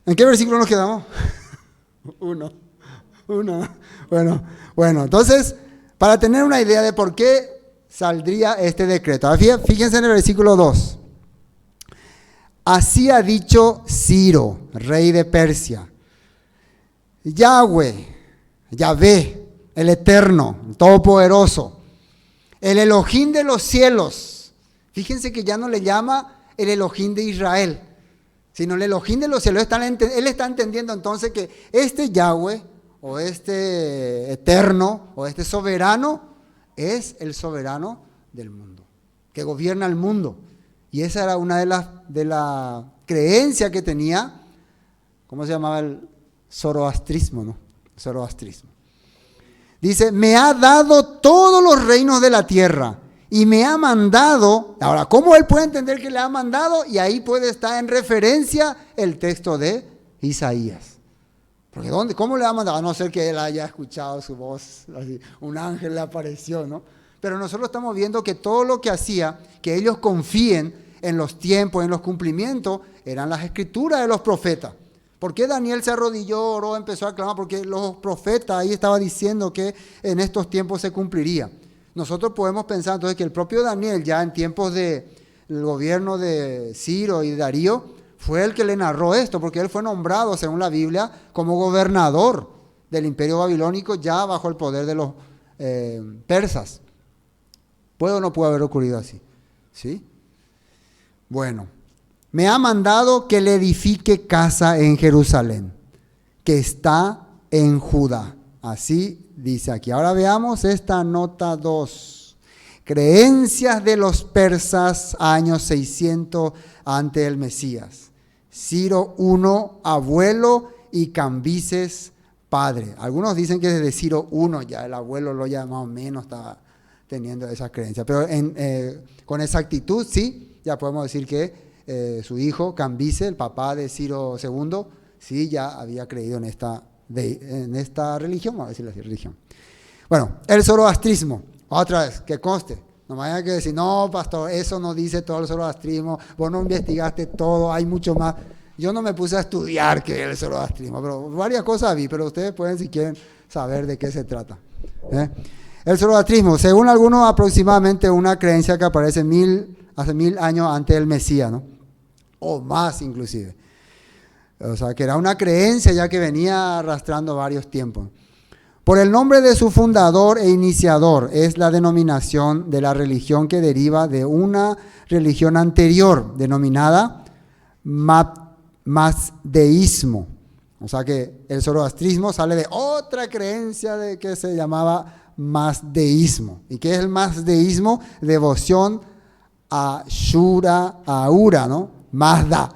¿En qué versículo nos quedamos? Uno. Bueno, entonces, para tener una idea de por qué saldría este decreto, fíjense en el versículo 2. Así ha dicho Ciro, rey de Persia, Yahvé, el Eterno, el Todopoderoso, el Elohim de los cielos. Fíjense que ya no le llama el Elohim de Israel, sino el Elohim de los cielos. Él está entendiendo entonces que este Yahvé, o este Eterno, o este soberano, es el soberano del mundo, que gobierna el mundo. Y esa era una de las creencias que tenía, ¿cómo se llamaba? El zoroastrismo, ¿no? Zoroastrismo. Dice, me ha dado todos los reinos de la tierra y me ha mandado. Ahora, ¿cómo él puede entender que le ha mandado? Y ahí puede estar en referencia el texto de Isaías. Porque ¿cómo le ha mandado? A no ser que él haya escuchado su voz, así, un ángel le apareció, ¿no? Pero nosotros estamos viendo que todo lo que hacía, que ellos confíen en los tiempos, en los cumplimientos, eran las escrituras de los profetas. ¿Por qué Daniel se arrodilló, oró, empezó a clamar? Porque los profetas ahí estaban diciendo que en estos tiempos se cumpliría. Nosotros podemos pensar entonces que el propio Daniel, ya en tiempos del gobierno de Ciro y Darío, fue el que le narró esto, porque él fue nombrado, según la Biblia, como gobernador del imperio babilónico, ya bajo el poder de los persas. ¿Puede o no puede haber ocurrido así? ¿Sí? Bueno, me ha mandado que le edifique casa en Jerusalén, que está en Judá. Así dice aquí. Ahora veamos esta nota 2. Creencias de los persas, años 600 ante el Mesías. Ciro I, abuelo, y Cambises, padre. Algunos dicen que desde Ciro I ya el abuelo lo ya más o menos estaba teniendo esa creencia. Pero con exactitud, sí, ya podemos decir que su hijo, Cambises, el papá de Ciro II, sí, ya había creído en esta religión, vamos a decirlo así, religión. Bueno, el zoroastrismo, otra vez, que conste. No me vayan a decir, no, pastor, eso no dice todo el zoroastrismo, vos no investigaste todo, hay mucho más. Yo no me puse a estudiar qué es el zoroastrismo, pero varias cosas vi, pero ustedes pueden, si quieren, saber de qué se trata. El zoroastrismo, según algunos, aproximadamente una creencia que aparece hace 1000 años antes del Mesías, ¿no? O más inclusive. O sea, que era una creencia ya que venía arrastrando varios tiempos. Por el nombre de su fundador e iniciador, es la denominación de la religión que deriva de una religión anterior, denominada mazdeísmo. O sea que el zoroastrismo sale de otra creencia que se llamaba mazdeísmo. ¿Y qué es el mazdeísmo? Devoción a Shura, a Ura, ¿no? Mazda.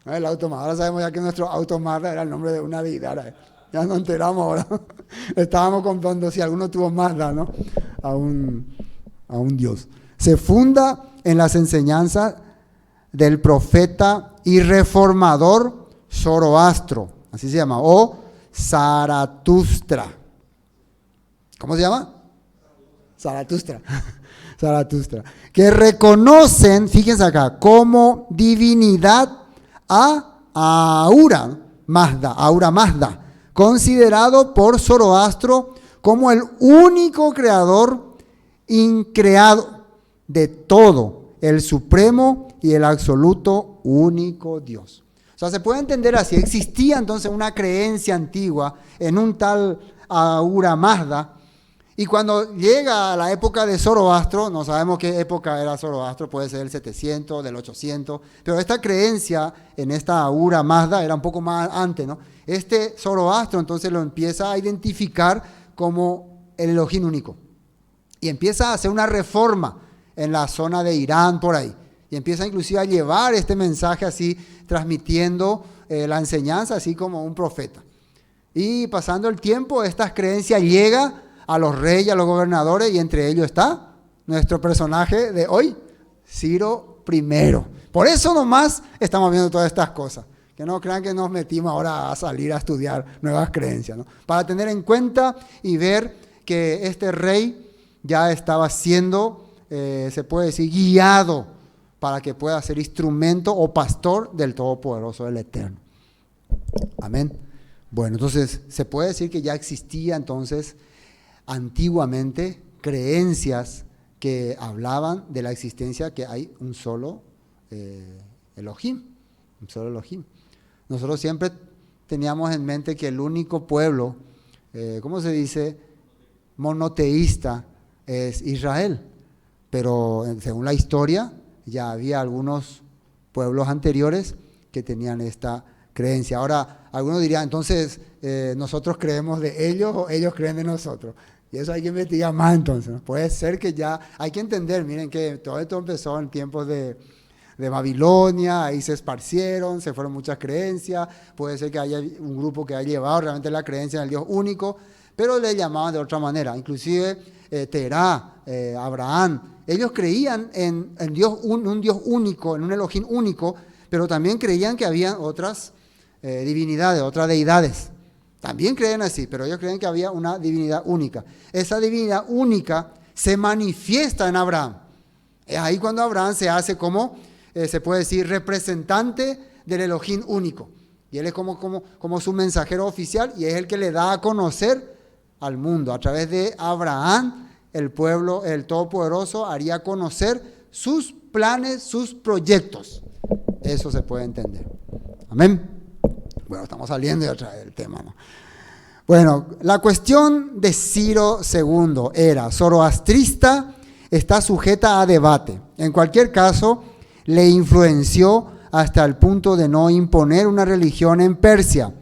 El auto Mazda. Ahora sabemos ya que nuestro auto Mazda era el nombre de una deidad. Ya nos enteramos ahora. Estábamos comprando si alguno tuvo Mazda, ¿no? A un dios. Se funda en las enseñanzas del profeta y reformador Zoroastro, así se llama, o Zaratustra. ¿Cómo se llama? Zaratustra. Zaratustra. Que reconocen, fíjense acá, como divinidad a Ahura Mazda, considerado por Zoroastro como el único creador increado de todo, el supremo y el absoluto único Dios. O sea, se puede entender así. Existía entonces una creencia antigua en un tal Ahura Mazda, y cuando llega a la época de Zoroastro, no sabemos qué época era Zoroastro, puede ser del 700, del 800, pero esta creencia en esta Ahura Mazda era un poco más antes, ¿no? Este Zoroastro entonces lo empieza a identificar como el Elohim único, y empieza a hacer una reforma en la zona de Irán, por ahí, y empieza inclusive a llevar este mensaje así, transmitiendo la enseñanza así como un profeta. Y pasando el tiempo, esta creencia llega a los reyes, a los gobernadores, y entre ellos está nuestro personaje de hoy, Ciro I. Por eso nomás estamos viendo todas estas cosas. Que no crean que nos metimos ahora a salir a estudiar nuevas creencias, ¿no? Para tener en cuenta y ver que este rey ya estaba siendo, se puede decir, guiado para que pueda ser instrumento o pastor del Todopoderoso, del Eterno. Amén. Bueno, entonces se puede decir que ya existía entonces antiguamente creencias que hablaban de la existencia que hay un solo Elohim, un solo Elohim. Nosotros siempre teníamos en mente que el único pueblo, ¿cómo se dice? Monoteísta es Israel, pero según la historia ya había algunos pueblos anteriores que tenían esta creencia. Ahora, algunos dirían, entonces, ¿nosotros creemos de ellos o ellos creen de nosotros? Y eso hay que investigar más entonces, ¿no? Puede ser que ya, hay que entender, miren que todo esto empezó en tiempos de Babilonia, ahí se esparcieron, se fueron muchas creencias, puede ser que haya un grupo que haya llevado realmente la creencia en el Dios único, pero le llamaban de otra manera. Inclusive Terá, Abraham, ellos creían en Dios, un Dios único, en un Elohim único, pero también creían que había otras divinidades, otras deidades. También creen así, pero ellos creen que había una divinidad única. Esa divinidad única se manifiesta en Abraham. Es ahí cuando Abraham se hace como, se puede decir, representante del Elohim único. Y él es como su mensajero oficial, y es el que le da a conocer al mundo. A través de Abraham, el pueblo, el Todopoderoso, haría conocer sus planes, sus proyectos. Eso se puede entender. Amén. Bueno, estamos saliendo de otra vez del tema, ¿no? Bueno, la cuestión de Ciro II era zoroastrista, está sujeta a debate. En cualquier caso, le influenció hasta el punto de no imponer una religión en Persia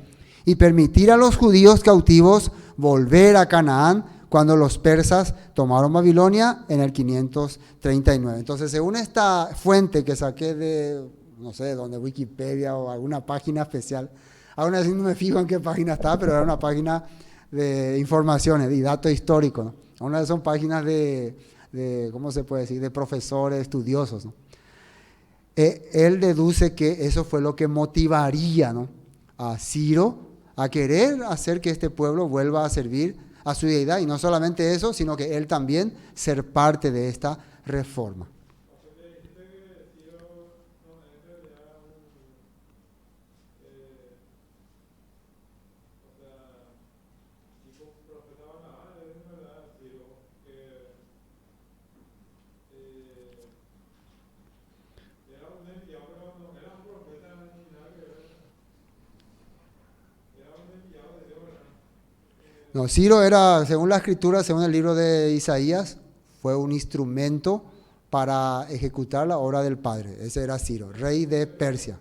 y permitir a los judíos cautivos volver a Canaán cuando los persas tomaron Babilonia en el 539. Entonces, según esta fuente que saqué de, no sé, donde Wikipedia o alguna página especial, aún así no me fijo en qué página está, pero era una página de informaciones y datos históricos, ¿no? Una de son páginas de ¿cómo se puede decir?, de profesores estudiosos, ¿no? Él deduce que eso fue lo que motivaría, ¿no?, a Ciro a querer hacer que este pueblo vuelva a servir a su deidad, y no solamente eso, sino que él también ser parte de esta reforma. No, Ciro era, según la escritura, según el libro de Isaías, fue un instrumento para ejecutar la obra del Padre. Ese era Ciro, rey de Persia.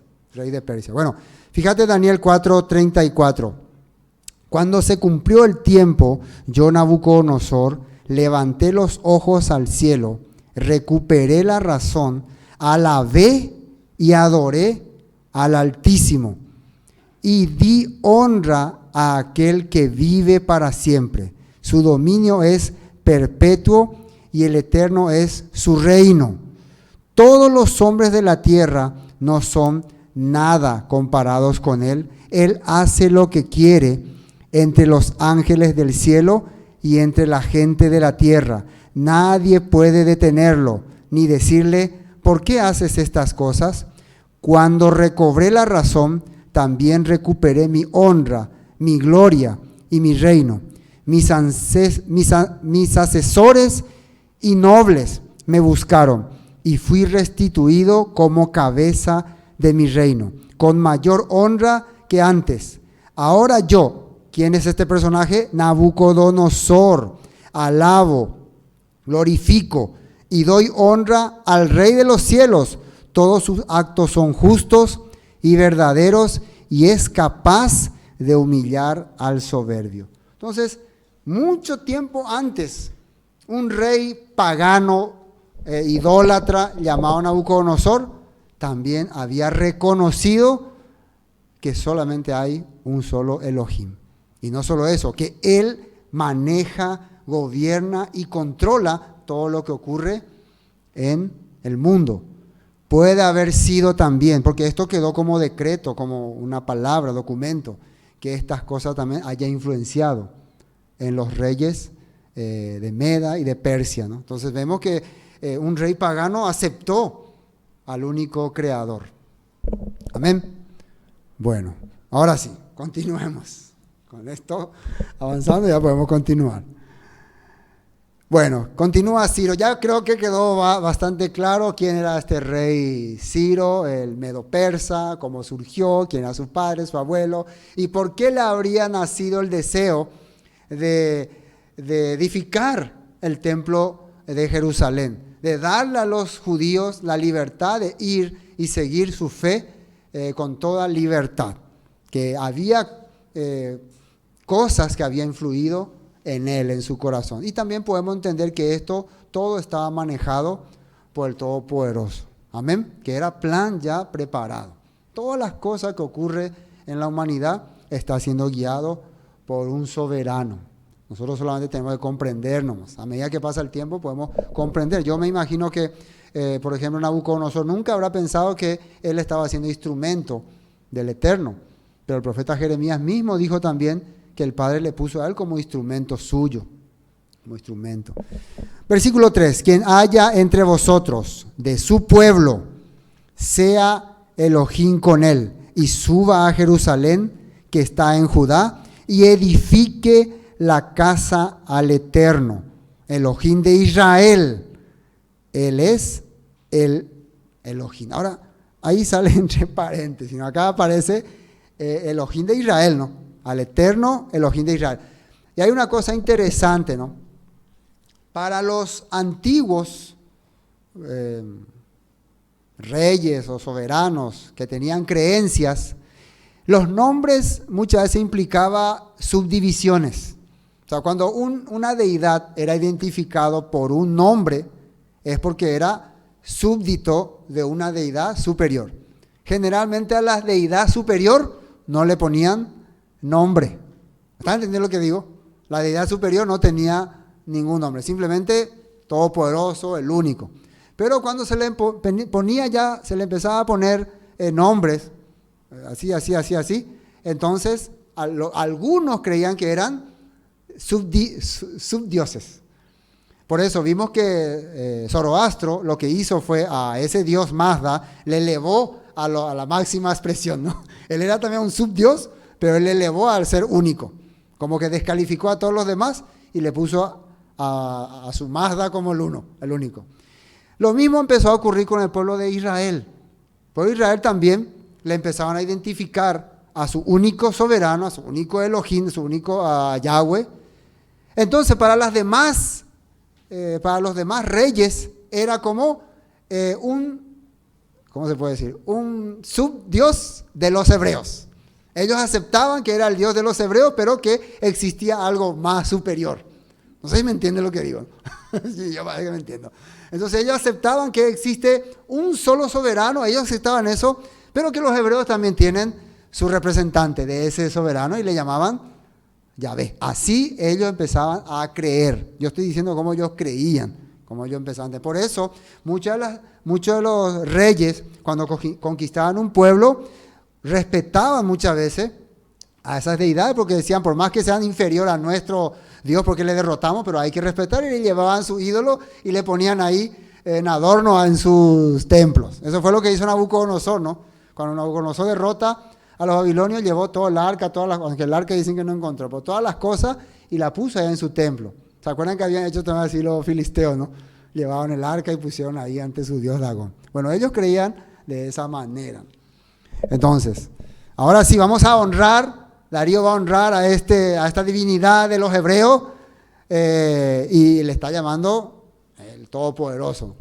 Bueno, fíjate Daniel 4:34. Cuando se cumplió el tiempo, yo, Nabucodonosor, levanté los ojos al cielo, recuperé la razón, alabé y adoré al Altísimo y di honra a aquel que vive para siempre. Su dominio es perpetuo y el eterno es su reino. Todos los hombres de la tierra no son nada comparados con él. Él hace lo que quiere entre los ángeles del cielo y entre la gente de la tierra. Nadie puede detenerlo ni decirle, ¿por qué haces estas cosas? Cuando recobré la razón, también recuperé mi honra, mi gloria y mi reino. Mis asesores y nobles me buscaron y fui restituido como cabeza de mi reino, con mayor honra que antes. Ahora yo, ¿quién es este personaje? Nabucodonosor, alabo, glorifico y doy honra al Rey de los cielos. Todos sus actos son justos y verdaderos y es capaz de humillar al soberbio. Entonces, mucho tiempo antes, un rey pagano, idólatra, llamado Nabucodonosor, también había reconocido que solamente hay un solo Elohim. Y no solo eso, que él maneja, gobierna y controla todo lo que ocurre en el mundo. Puede haber sido también, porque esto quedó como decreto, como una palabra, documento, que estas cosas también haya influenciado en los reyes de Meda y de Persia, ¿no? Entonces vemos que un rey pagano aceptó al único creador. Amén. Bueno, ahora sí, continuemos. Con esto avanzando ya podemos continuar. Bueno, continúa Ciro. Ya creo que quedó bastante claro quién era este rey Ciro, el medo-persa, cómo surgió, quién era su padre, su abuelo, y por qué le habría nacido el deseo de edificar el templo de Jerusalén, de darle a los judíos la libertad de ir y seguir su fe con toda libertad, que había cosas que habían influido en él, en su corazón. Y también podemos entender que esto todo estaba manejado por el Todopoderoso. Amén. Que era plan ya preparado. Todas las cosas que ocurren en la humanidad está siendo guiado por un soberano. Nosotros solamente tenemos que comprendernos. A medida que pasa el tiempo podemos comprender. Yo me imagino que, por ejemplo, Nabucodonosor nunca habrá pensado que él estaba siendo instrumento del Eterno. Pero el profeta Jeremías mismo dijo también que el Padre le puso a él como instrumento suyo, como instrumento. Versículo 3, quien haya entre vosotros de su pueblo, sea Elohim con él, y suba a Jerusalén, que está en Judá, y edifique la casa al Eterno, Elohim de Israel. Él es el Elohim. Ahora, ahí sale entre paréntesis, ¿no? Acá aparece Elohim de Israel, ¿no? Al Eterno Elohim de Israel. Y hay una cosa interesante, ¿no? Para los antiguos reyes o soberanos que tenían creencias, los nombres muchas veces implicaban subdivisiones. O sea, cuando una deidad era identificado por un nombre, es porque era súbdito de una deidad superior. Generalmente a la deidad superior no le ponían nombre. ¿Están entendiendo lo que digo? La deidad superior no tenía ningún nombre, simplemente todopoderoso, el único. Pero cuando se le empezaba a poner nombres, así, entonces algunos creían que eran subdioses. Por eso vimos que Zoroastro lo que hizo fue a ese dios Mazda, le elevó a la máxima expresión, ¿no? Él era también un subdios, pero él le elevó al ser único. Como que descalificó a todos los demás y le puso a su Mazda como el único. Lo mismo empezó a ocurrir con el pueblo de Israel. El pueblo de Israel también le empezaban a identificar a su único soberano, a su único Elohim, a su único Yahweh. Entonces, para los demás reyes era como ¿cómo se puede decir? Un subdios de los hebreos. Ellos aceptaban que era el Dios de los hebreos, pero que existía algo más superior. No sé si me entienden lo que digo. Sí, yo parece que me entiendo. Entonces ellos aceptaban que existe un solo soberano, ellos aceptaban eso, pero que los hebreos también tienen su representante de ese soberano y le llamaban Yahvé. Así ellos empezaban a creer. Yo estoy diciendo cómo ellos creían, cómo ellos empezaban. Por eso, muchos de los reyes, cuando conquistaban un pueblo, respetaban muchas veces a esas deidades, porque decían, por más que sean inferior a nuestro Dios, porque le derrotamos, pero hay que respetar, y le llevaban su ídolo y le ponían ahí en adorno en sus templos. Eso fue lo que hizo Nabucodonosor, ¿no? Cuando Nabucodonosor derrota a los babilonios, llevó todo el arca, aunque el arca dicen que no encontró, pero todas las cosas y la puso ahí en su templo. ¿Se acuerdan que habían hecho también así los filisteos, no? Llevaban el arca y pusieron ahí ante su dios Dagón. Bueno, ellos creían de esa manera. Entonces, ahora sí, vamos a honrar, Darío va a honrar a esta divinidad de los hebreos y le está llamando el Todopoderoso,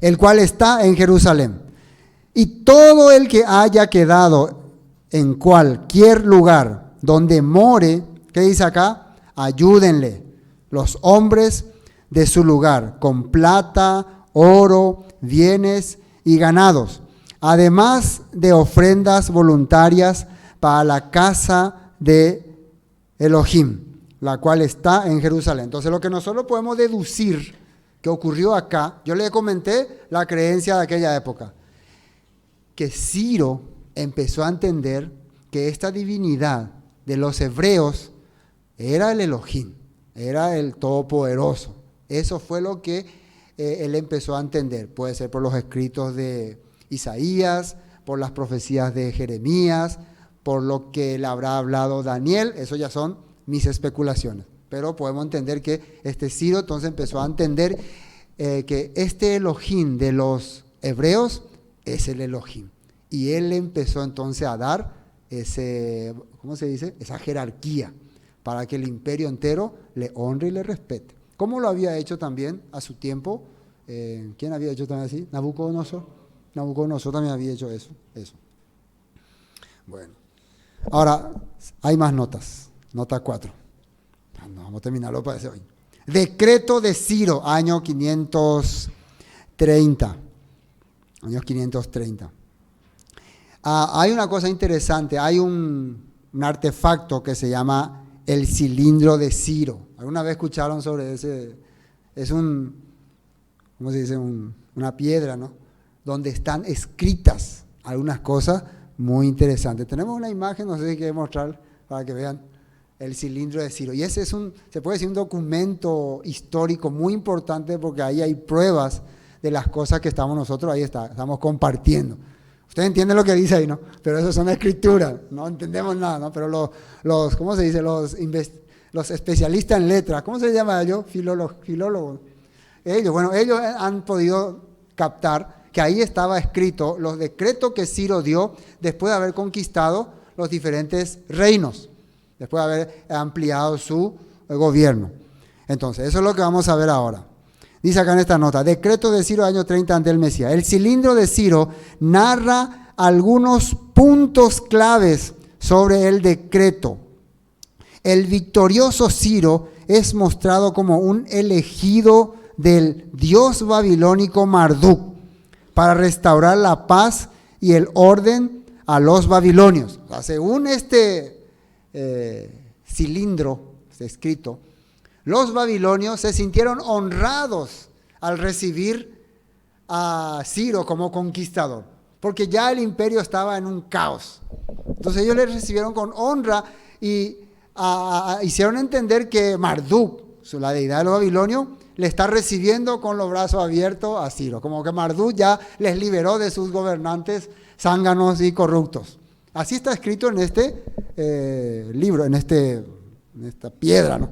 el cual está en Jerusalén. Y todo el que haya quedado en cualquier lugar donde more, ¿qué dice acá? Ayúdenle los hombres de su lugar con plata, oro, bienes y ganados, además de ofrendas voluntarias para la casa de Elohim, la cual está en Jerusalén. Entonces, lo que nosotros podemos deducir que ocurrió acá, yo le comenté la creencia de aquella época, que Ciro empezó a entender que esta divinidad de los hebreos era el Elohim, era el Todopoderoso. Eso fue lo que él empezó a entender. Puede ser por los escritos de Isaías, por las profecías de Jeremías, por lo que le habrá hablado Daniel. Eso ya son mis especulaciones. Pero podemos entender que Ciro entonces empezó a entender que este Elohim de los hebreos es el Elohim. Y él empezó entonces a dar ¿cómo se dice? Esa jerarquía para que el imperio entero le honre y le respete. ¿Cómo lo había hecho también a su tiempo? ¿Quién había hecho también así? Nabucodonosor. Nabucodonosor también había hecho eso. Bueno, ahora hay más notas. Nota 4. No, vamos a terminarlo para ese hoy. Decreto de Ciro, año 530. Años 530. Hay una cosa interesante, hay un artefacto que se llama el cilindro de Ciro. ¿Alguna vez escucharon sobre ese? Es ¿cómo se dice? Una piedra, ¿no? Donde están escritas algunas cosas muy interesantes. Tenemos una imagen, no sé si quiero mostrar para que vean el cilindro de Ciro. Y ese se puede decir un documento histórico muy importante porque ahí hay pruebas de las cosas que estamos compartiendo. Ustedes entienden lo que dice ahí, ¿no? Pero eso son escrituras, no entendemos nada, ¿no? Pero ¿cómo se dice? Los especialistas en letras, ¿cómo se llama ellos? Filólogos. Ellos han podido captar que ahí estaba escrito los decretos que Ciro dio después de haber conquistado los diferentes reinos, después de haber ampliado su gobierno. Entonces, eso es lo que vamos a ver ahora. Dice acá en esta nota, decreto de Ciro año 30 ante el Mesías. El cilindro de Ciro narra algunos puntos claves sobre el decreto. El victorioso Ciro es mostrado como un elegido del dios babilónico Marduk para restaurar la paz y el orden a los babilonios. O sea, según este cilindro escrito, los babilonios se sintieron honrados al recibir a Ciro como conquistador, porque ya el imperio estaba en un caos. Entonces ellos le recibieron con honra y hicieron entender que Marduk, la deidad de los babilonios, le está recibiendo con los brazos abiertos a Ciro, como que Marduk ya les liberó de sus gobernantes zánganos y corruptos. Así está escrito en este libro, en esta piedra, ¿no?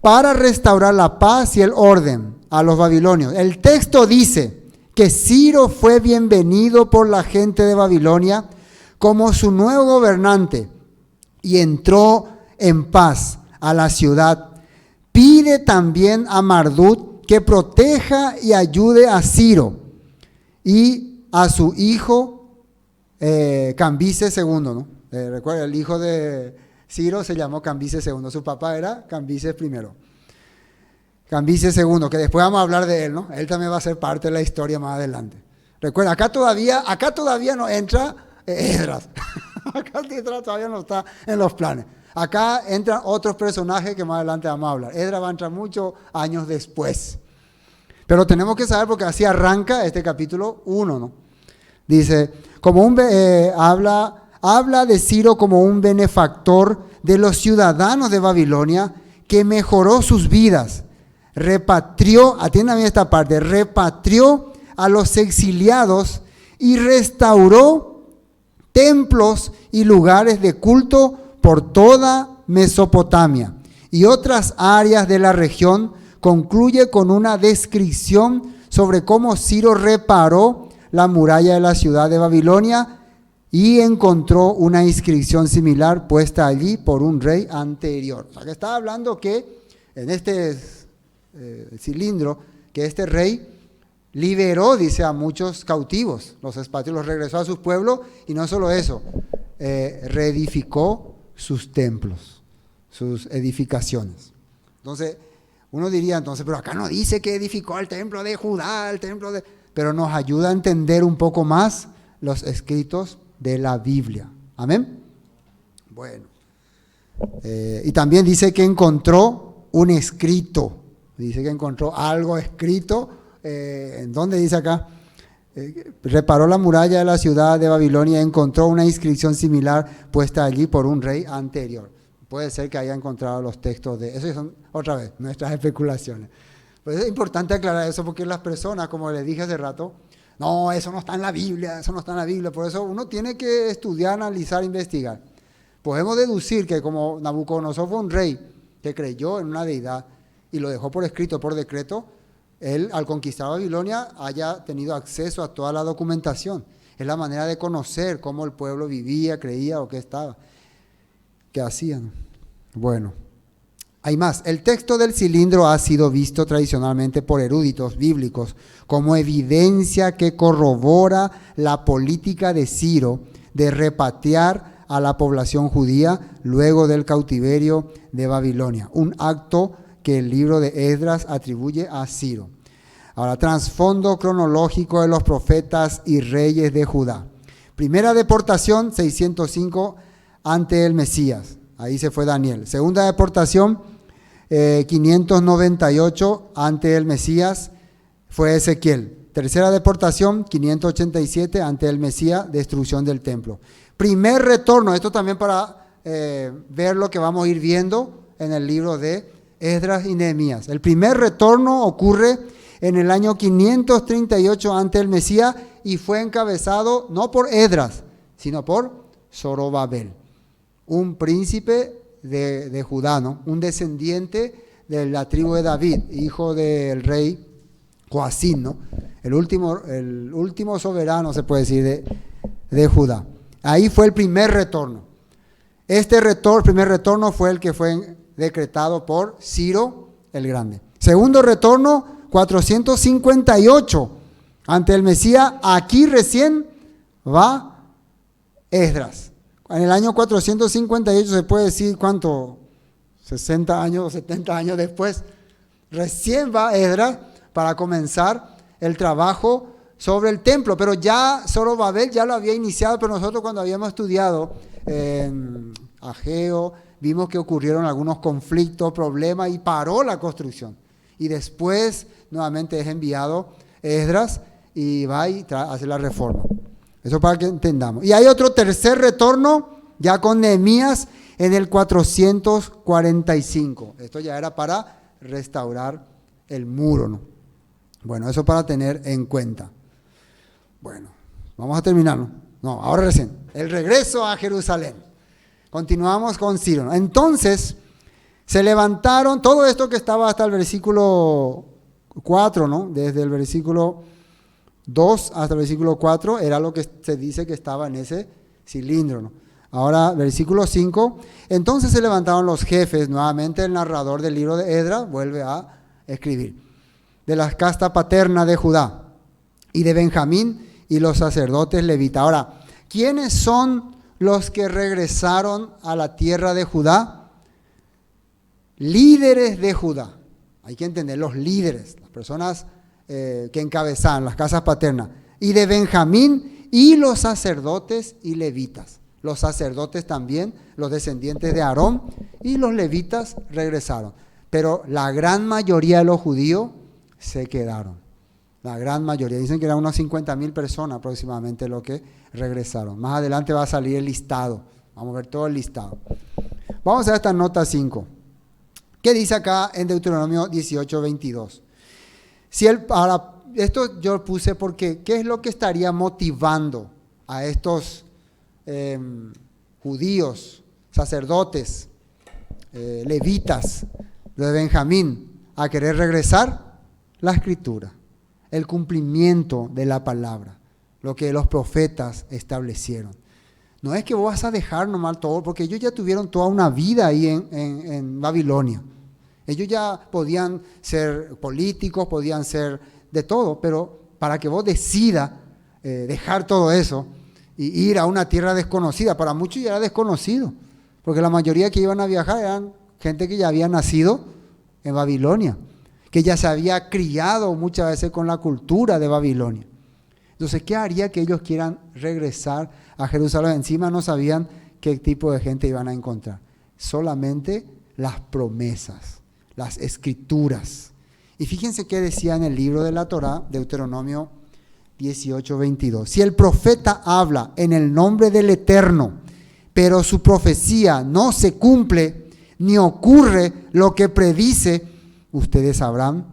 Para restaurar la paz y el orden a los babilonios. El texto dice que Ciro fue bienvenido por la gente de Babilonia como su nuevo gobernante y entró en paz a la ciudad. Pide también a Marduk que proteja y ayude a Ciro y a su hijo Cambises II, ¿no? Recuerda, el hijo de Ciro se llamó Cambises II, su papá era Cambises I. Cambises II, que después vamos a hablar de él, ¿no? Él también va a ser parte de la historia más adelante. Recuerda, acá todavía no entra Esdras. Acá Esdras todavía no está en los planes. Acá entran otros personajes que más adelante vamos a hablar. Esdras va a entrar muchos años después. Pero tenemos que saber porque así arranca este capítulo 1, ¿no? Dice, habla de Ciro como un benefactor de los ciudadanos de Babilonia que mejoró sus vidas. Repatrió, atiendan bien esta parte, repatrió a los exiliados y restauró templos y lugares de culto por toda Mesopotamia y otras áreas de la región. Concluye con una descripción sobre cómo Ciro reparó la muralla de la ciudad de Babilonia y encontró una inscripción similar puesta allí por un rey anterior. O sea, que está hablando que en este cilindro, que este rey liberó, dice, a muchos cautivos, los expatrió, los regresó a sus pueblos, y no solo eso, reedificó sus templos, sus edificaciones. Entonces, uno diría entonces, pero acá no dice que edificó el templo de Judá, pero nos ayuda a entender un poco más los escritos de la Biblia. ¿Amén? Bueno. Y también dice que encontró un escrito. Dice que encontró algo escrito. ¿En dónde dice acá? Reparó la muralla de la ciudad de Babilonia y encontró una inscripción similar puesta allí por un rey anterior. Puede ser que haya encontrado los textos de... Eso son, otra vez, nuestras especulaciones. Pues es importante aclarar eso porque las personas, como les dije hace rato, no, eso no está en la Biblia, eso no está en la Biblia. Por eso uno tiene que estudiar, analizar, investigar. Podemos deducir que como Nabucodonosor fue un rey que creyó en una deidad y lo dejó por escrito, por decreto, él al conquistar Babilonia haya tenido acceso a toda la documentación. Es la manera de conocer cómo el pueblo vivía, creía o qué estaba, qué hacían. Bueno, hay más. El texto del cilindro ha sido visto tradicionalmente por eruditos bíblicos como evidencia que corrobora la política de Ciro de repatriar a la población judía luego del cautiverio de Babilonia, un acto que el libro de Esdras atribuye a Ciro. Ahora, trasfondo cronológico de los profetas y reyes de Judá. Primera deportación, 605 ante el Mesías. Ahí se fue Daniel. Segunda deportación, 598 ante el Mesías, fue Ezequiel. Tercera deportación, 587 ante el Mesías, destrucción del templo. Primer retorno, esto también para ver lo que vamos a ir viendo en el libro de Esdras y Nehemías. El primer retorno ocurre en el año 538 ante el Mesías y fue encabezado no por Esdras, sino por Zorobabel, un príncipe de Judá, ¿no? Un descendiente de la tribu de David, hijo del rey Joacim, ¿no? El último soberano, se puede decir, de Judá. Ahí fue el primer retorno. Primer retorno fue el que fue decretado por Ciro el Grande. Segundo retorno, 458 ante el Mesías. Aquí recién va Esdras. En el año 458 se puede decir, ¿cuánto? 60 años o 70 años después, recién va Esdras para comenzar el trabajo sobre el templo. Pero ya Zorobabel ya lo había iniciado, pero nosotros cuando habíamos estudiado en Ageo, vimos que ocurrieron algunos conflictos, problemas y paró la construcción. Y después nuevamente es enviado Esdras y va y hace la reforma. Eso para que entendamos. Y hay otro tercer retorno ya con Nehemías en el 445. Esto ya era para restaurar el muro, ¿no? Bueno, eso para tener en cuenta. Bueno, vamos a terminar, ¿no? No, ahora recién. El regreso a Jerusalén. Continuamos con Ciro, ¿no? Entonces, se levantaron, todo esto que estaba hasta el versículo 4, ¿no? Desde el versículo 2 hasta el versículo 4, era lo que se dice que estaba en ese cilindro, ¿no? Ahora, versículo 5, entonces se levantaron los jefes, nuevamente el narrador del libro de Esdras vuelve a escribir, de la casta paterna de Judá y de Benjamín y los sacerdotes levitas. Ahora, ¿quiénes son los que regresaron a la tierra de Judá? Líderes de Judá. Hay que entender, los líderes, las personas que encabezaban las casas paternas. Y de Benjamín y los sacerdotes y levitas. Los sacerdotes también, los descendientes de Aarón y los levitas regresaron. Pero la gran mayoría de los judíos se quedaron. La gran mayoría. Dicen que eran unas 50,000 personas aproximadamente los que regresaron. Más adelante va a salir el listado. Vamos a ver todo el listado. Vamos a esta nota 5. ¿Qué dice acá en Deuteronomio 18:22? Ahora, esto yo puse porque ¿qué es lo que estaría motivando a estos judíos, sacerdotes, levitas, de Benjamín, a querer regresar? La escritura, el cumplimiento de la palabra, lo que los profetas establecieron. No es que vos vas a dejar nomás todo, porque ellos ya tuvieron toda una vida ahí en Babilonia. Ellos ya podían ser políticos, podían ser de todo, pero para que vos decidas dejar todo eso y ir a una tierra desconocida, para muchos ya era desconocido, porque la mayoría que iban a viajar eran gente que ya había nacido en Babilonia, que ya se había criado muchas veces con la cultura de Babilonia. Entonces, ¿qué haría que ellos quieran regresar a Jerusalén? Encima no sabían qué tipo de gente iban a encontrar. Solamente las promesas, las escrituras. Y fíjense qué decía en el libro de la Torá, Deuteronomio 18:22. Si el profeta habla en el nombre del Eterno, pero su profecía no se cumple, ni ocurre lo que predice, ustedes sabrán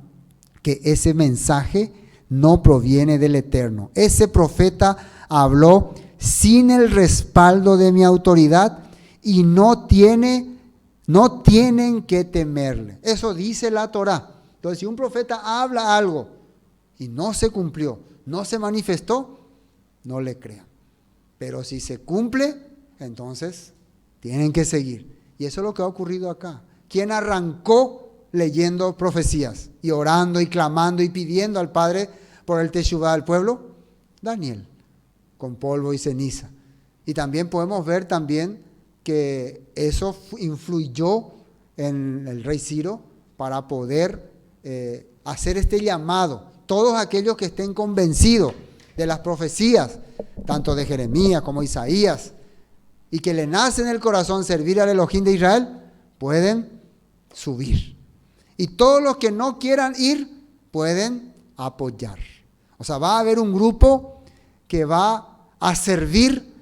que ese mensaje no proviene del Eterno. Ese profeta habló sin el respaldo de mi autoridad y no tienen que temerle. Eso dice la Torá. Entonces, si un profeta habla algo y no se cumplió, no se manifestó, no le crean. Pero si se cumple, entonces tienen que seguir. Y eso es lo que ha ocurrido acá. ¿Quién arrancó leyendo profecías y orando y clamando y pidiendo al Padre por el Teshuvá del pueblo? Daniel, con polvo y ceniza. Y también podemos ver también que eso influyó en el rey Ciro para poder hacer este llamado. Todos aquellos que estén convencidos de las profecías, tanto de Jeremías como Isaías, y que le nace en el corazón servir al Elohim de Israel, pueden subir. Y todos los que no quieran ir, pueden apoyar. O sea, va a haber un grupo que va a servir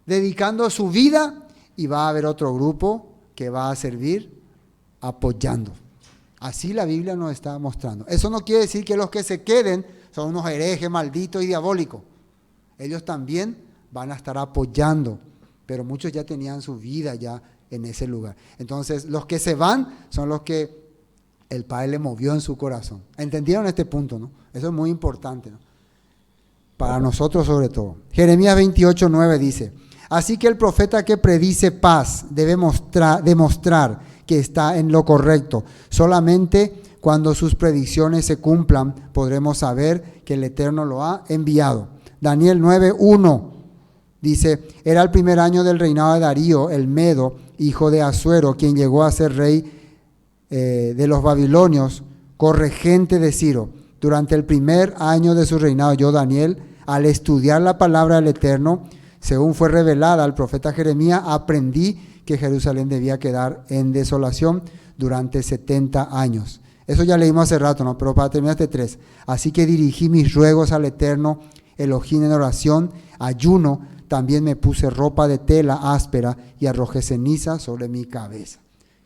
dedicando su vida, y va a haber otro grupo que va a servir apoyando. Así la Biblia nos está mostrando. Eso no quiere decir que los que se queden son unos herejes, malditos y diabólicos. Ellos también van a estar apoyando, pero muchos ya tenían su vida ya en ese lugar. Entonces, los que se van son los que el Padre le movió en su corazón. ¿Entendieron este punto, no? Eso es muy importante, ¿no? Para nosotros sobre todo. Jeremías 28:9 dice: así que el profeta que predice paz debe demostrar que está en lo correcto. Solamente cuando sus predicciones se cumplan podremos saber que el Eterno lo ha enviado. Daniel 9:1 dice: era el primer año del reinado de Darío, el Medo, hijo de Asuero, quien llegó a ser rey de los babilonios, corregente de Ciro. Durante el primer año de su reinado, yo, Daniel, al estudiar la palabra del Eterno, según fue revelada al profeta Jeremías, aprendí que Jerusalén debía quedar en desolación durante 70 años. Eso ya leímos hace rato, ¿no? Pero para terminar este 3. Así que dirigí mis ruegos al Eterno Elohim en oración, ayuno, también me puse ropa de tela áspera y arrojé ceniza sobre mi cabeza.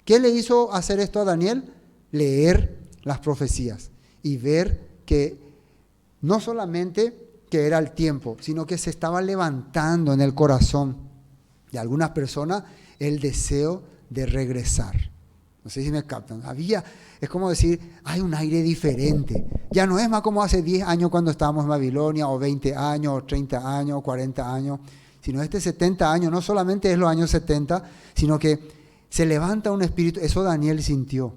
¿Qué le hizo hacer esto a Daniel? Leer las profecías y ver que no solamente que era el tiempo, sino que se estaba levantando en el corazón de algunas personas el deseo de regresar. No sé si me captan. Es como decir, hay un aire diferente. Ya no es más como hace 10 años cuando estábamos en Babilonia, o 20 años, o 30 años, o 40 años, sino 70 años, no solamente es los años 70, sino que se levanta un espíritu. Eso Daniel sintió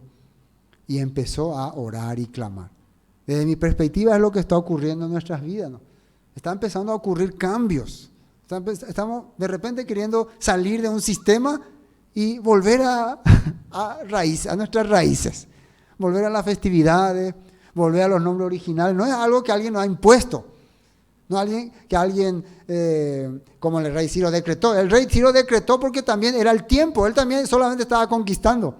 y empezó a orar y clamar. Desde mi perspectiva es lo que está ocurriendo en nuestras vidas, ¿no? Está empezando a ocurrir cambios. Estamos de repente queriendo salir de un sistema y volver a nuestras raíces, volver a las festividades, volver a los nombres originales. No es algo que alguien nos ha impuesto, no que alguien, como el rey Ciro decretó. El rey Ciro decretó porque también era el tiempo, él también solamente estaba conquistando.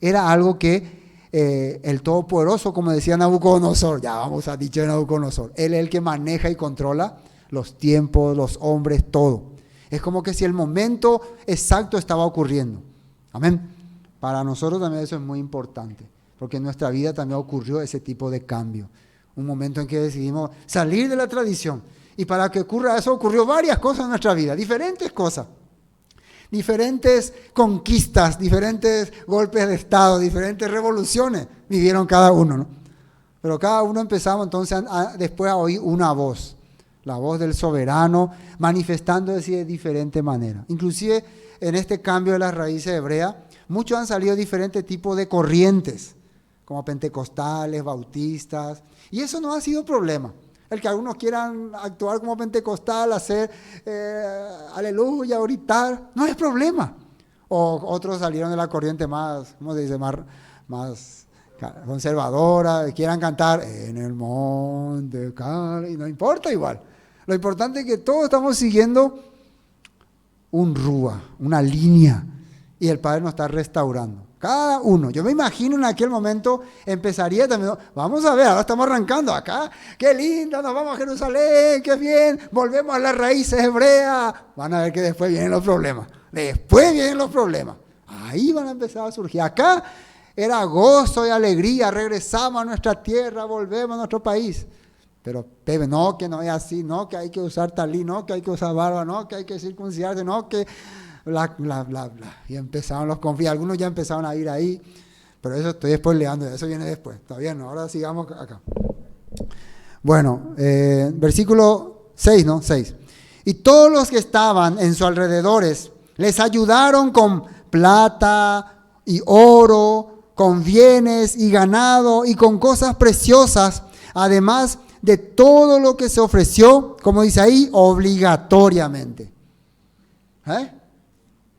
Era algo que el Todopoderoso, como decía Nabucodonosor, ya vamos a dicho de Nabucodonosor, él es el que maneja y controla los tiempos, los hombres, todo. Es como que si el momento exacto estaba ocurriendo. Amén. Para nosotros también eso es muy importante, porque en nuestra vida también ocurrió ese tipo de cambio. Un momento en que decidimos salir de la tradición. Y para que ocurra eso, ocurrió varias cosas en nuestra vida, diferentes cosas. Diferentes conquistas, diferentes golpes de Estado, diferentes revoluciones vivieron cada uno, ¿no? Pero cada uno empezamos entonces después a oír una voz, la voz del soberano, manifestándose de diferente manera. Inclusive en este cambio de las raíces hebreas, muchos han salido diferentes tipos de corrientes, como pentecostales, bautistas, y eso no ha sido problema. El que algunos quieran actuar como pentecostal, hacer aleluya, gritar, no es problema. O otros salieron de la corriente más, ¿cómo se dice? Más conservadora, quieran cantar en el monte, y no importa igual. Lo importante es que todos estamos siguiendo un rúa, una línea, y el Padre nos está restaurando. Cada uno. Yo me imagino en aquel momento empezaría también, vamos a ver, ahora estamos arrancando acá, qué lindo, nos vamos a Jerusalén, qué bien, volvemos a las raíces hebreas. Van a ver que después vienen los problemas. Después vienen los problemas. Ahí van a empezar a surgir. Acá era gozo y alegría, regresamos a nuestra tierra, volvemos a nuestro país. Pero, Pepe, no, que no es así, no, que hay que usar talí, no, que hay que usar barba, no, que hay que circuncidarse, no, que bla, bla, bla, bla. Y empezaron los conflictos, algunos ya empezaron a ir ahí, pero eso estoy spoileando, eso viene después, todavía no, ahora sigamos acá. Bueno, versículo 6, ¿no? 6. Y todos los que estaban en sus alrededores les ayudaron con plata y oro, con bienes y ganado y con cosas preciosas, además de todo lo que se ofreció, como dice ahí, obligatoriamente.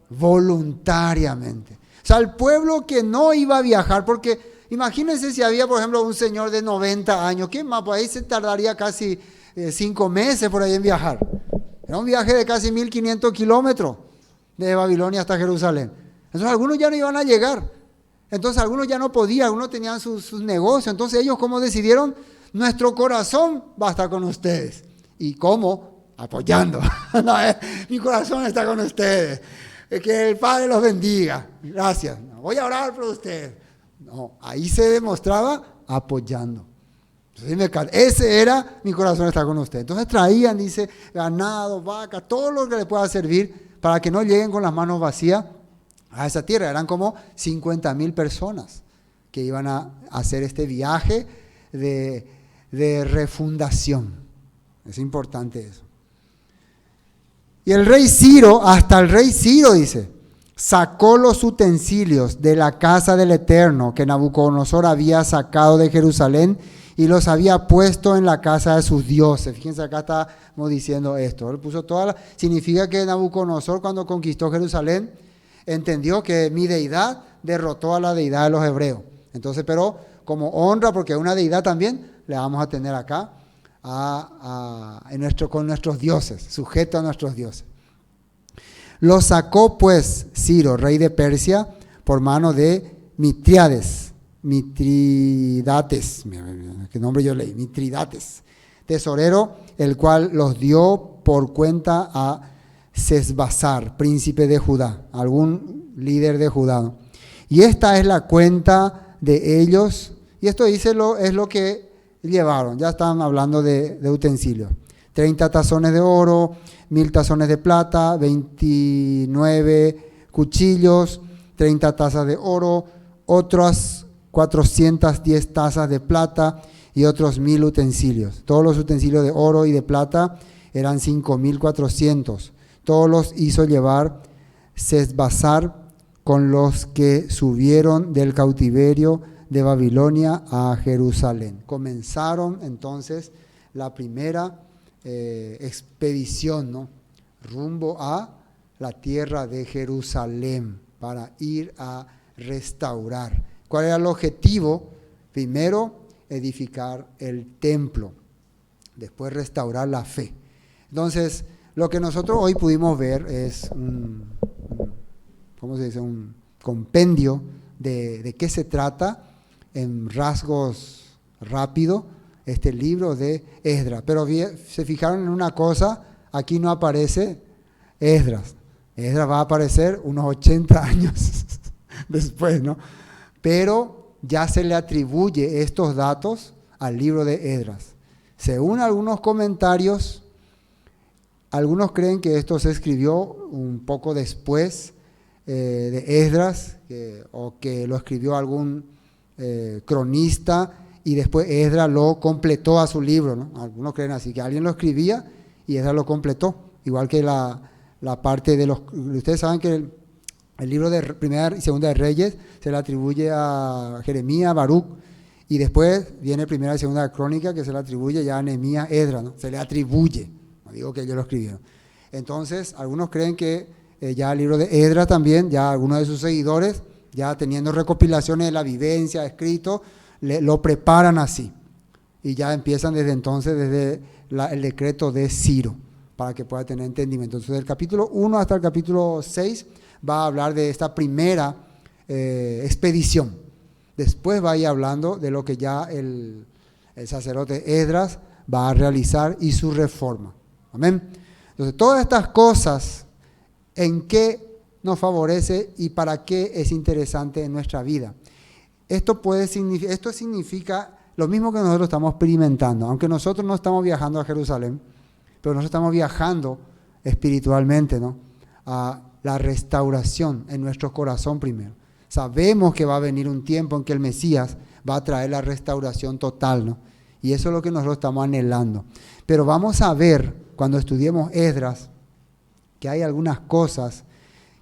Voluntariamente. O sea, el pueblo que no iba a viajar, porque imagínense si había, por ejemplo, un señor de 90 años, ¿qué más? Pues ahí se tardaría casi 5 meses por ahí en viajar. Era un viaje de casi 1500 kilómetros de Babilonia hasta Jerusalén. Entonces algunos ya no iban a llegar. Entonces algunos ya no podían, algunos tenían sus negocios. Entonces ellos, ¿cómo decidieron? Nuestro corazón va a estar con ustedes. ¿Y cómo? Apoyando. No, mi corazón está con ustedes. Que el Padre los bendiga. Gracias. Voy a orar por ustedes. No, ahí se demostraba apoyando. Entonces, ese era mi corazón está con ustedes. Entonces traían, dice, ganado, vaca, todo lo que les pueda servir para que no lleguen con las manos vacías a esa tierra. Eran como 50,000 personas que iban a hacer este viaje de refundación. Es importante eso. Y el rey Ciro, hasta el rey Ciro, dice, sacó los utensilios de la casa del Eterno que Nabucodonosor había sacado de Jerusalén y los había puesto en la casa de sus dioses. Fíjense, acá estamos diciendo esto. Él puso significa que Nabucodonosor, cuando conquistó Jerusalén, entendió que mi deidad derrotó a la deidad de los hebreos. Entonces, pero como honra, porque es una deidad también, le vamos a tener acá con nuestros dioses, sujeto a nuestros dioses. Lo sacó pues Ciro, rey de Persia, por mano de Mitridates, qué nombre yo leí, Mitridates, tesorero, el cual los dio por cuenta a Sesbazar, príncipe de Judá, algún líder de Judá, ¿no? Y esta es la cuenta de ellos, y esto es lo que llevaron, ya están hablando de utensilios. 30 tazones de oro, 1000 tazones de plata, 29 cuchillos, 30 tazas de oro, otras 410 tazas de plata y otros 1000 utensilios. Todos los utensilios de oro y de plata eran 5400. Todos los hizo llevar Sesbazar con los que subieron del cautiverio de Babilonia a Jerusalén. Comenzaron entonces la primera expedición, ¿no?, rumbo a la tierra de Jerusalén para ir a restaurar. ¿Cuál era el objetivo? Primero, edificar el templo, después restaurar la fe. Entonces, lo que nosotros hoy pudimos ver es un compendio de qué se trata en rasgos rápidos este libro de Esdras. Pero se fijaron en una cosa, aquí no aparece Esdras. Esdras va a aparecer unos 80 años después, ¿no? Pero ya se le atribuye estos datos al libro de Esdras. Según algunos comentarios, algunos creen que esto se escribió un poco después de Esdras, o que lo escribió algún cronista, y después Esdras lo completó a su libro, ¿no? Algunos creen así, que alguien lo escribía y Esdras lo completó, igual que la parte de los... Ustedes saben que el libro de Primera y Segunda de Reyes se le atribuye a Jeremías, Baruch, y después viene Primera y Segunda de Crónica, que se le atribuye ya a Nehemías, Esdras, ¿no? Se le atribuye, no digo que ellos lo escribieron. Entonces, algunos creen que ya el libro de Esdras también, ya algunos de sus seguidores, ya teniendo recopilaciones de la vivencia, escrito, lo preparan así. Y ya empiezan desde entonces, desde el decreto de Ciro, para que pueda tener entendimiento. Entonces, del capítulo 1 hasta el capítulo 6 va a hablar de esta primera expedición. Después va a ir hablando de lo que ya el sacerdote Esdras va a realizar y su reforma. Amén. Entonces, todas estas cosas, ¿en qué nos favorece y para qué es interesante en nuestra vida? Esto significa lo mismo que nosotros estamos experimentando, aunque nosotros no estamos viajando a Jerusalén, pero nosotros estamos viajando espiritualmente, ¿no?, a la restauración en nuestro corazón primero. Sabemos que va a venir un tiempo en que el Mesías va a traer la restauración total, ¿no? Y eso es lo que nosotros estamos anhelando. Pero vamos a ver, cuando estudiemos Esdras, que hay algunas cosas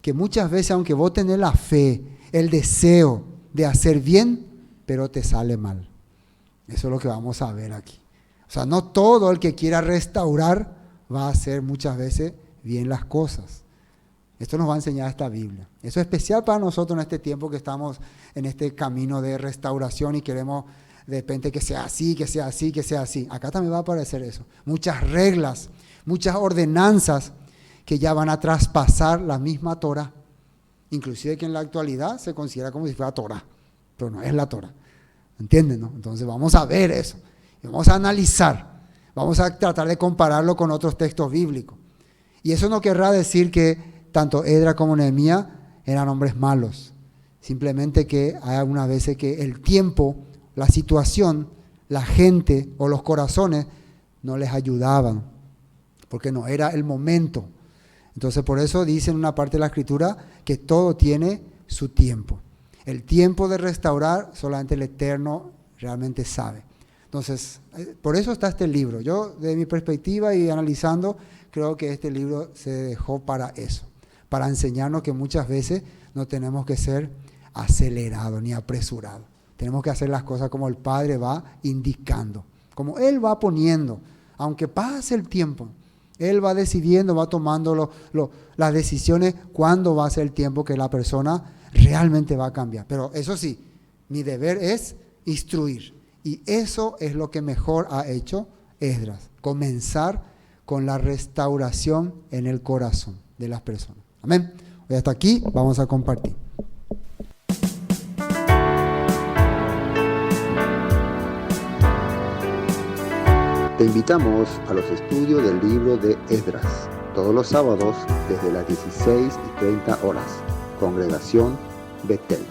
que muchas veces, aunque vos tenés la fe, el deseo de hacer bien, pero te sale mal. Eso es lo que vamos a ver aquí. O sea, no todo el que quiera restaurar va a hacer muchas veces bien las cosas. Esto nos va a enseñar esta Biblia. Eso es especial para nosotros en este tiempo que estamos en este camino de restauración y queremos de repente que sea así, que sea así, que sea así. Acá también va a aparecer eso. Muchas reglas, muchas ordenanzas que ya van a traspasar la misma Torah. Inclusive que en la actualidad se considera como si fuera Torah, pero no es la Torah. ¿Entienden, no? Entonces vamos a ver eso. Y vamos a analizar. Vamos a tratar de compararlo con otros textos bíblicos. Y eso no querrá decir que tanto Esdras como Nehemías eran hombres malos. Simplemente que hay algunas veces que el tiempo, la situación, la gente o los corazones no les ayudaban, porque no era el momento. Entonces por eso dice en una parte de la Escritura que todo tiene su tiempo. El tiempo de restaurar solamente el Eterno realmente sabe. Entonces, por eso está este libro. Yo, de mi perspectiva y analizando, creo que este libro se dejó para eso, para enseñarnos que muchas veces no tenemos que ser acelerados ni apresurados. Tenemos que hacer las cosas como el Padre va indicando, como Él va poniendo, aunque pase el tiempo. Él va decidiendo, va tomando las decisiones cuándo va a ser el tiempo que la persona realmente va a cambiar. Pero eso sí, mi deber es instruir. Y eso es lo que mejor ha hecho Esdras, comenzar con la restauración en el corazón de las personas. Amén. Hoy hasta aquí vamos a compartir. Te invitamos a los estudios del libro de Esdras, todos los sábados desde las 16:30 horas. Congregación Betel.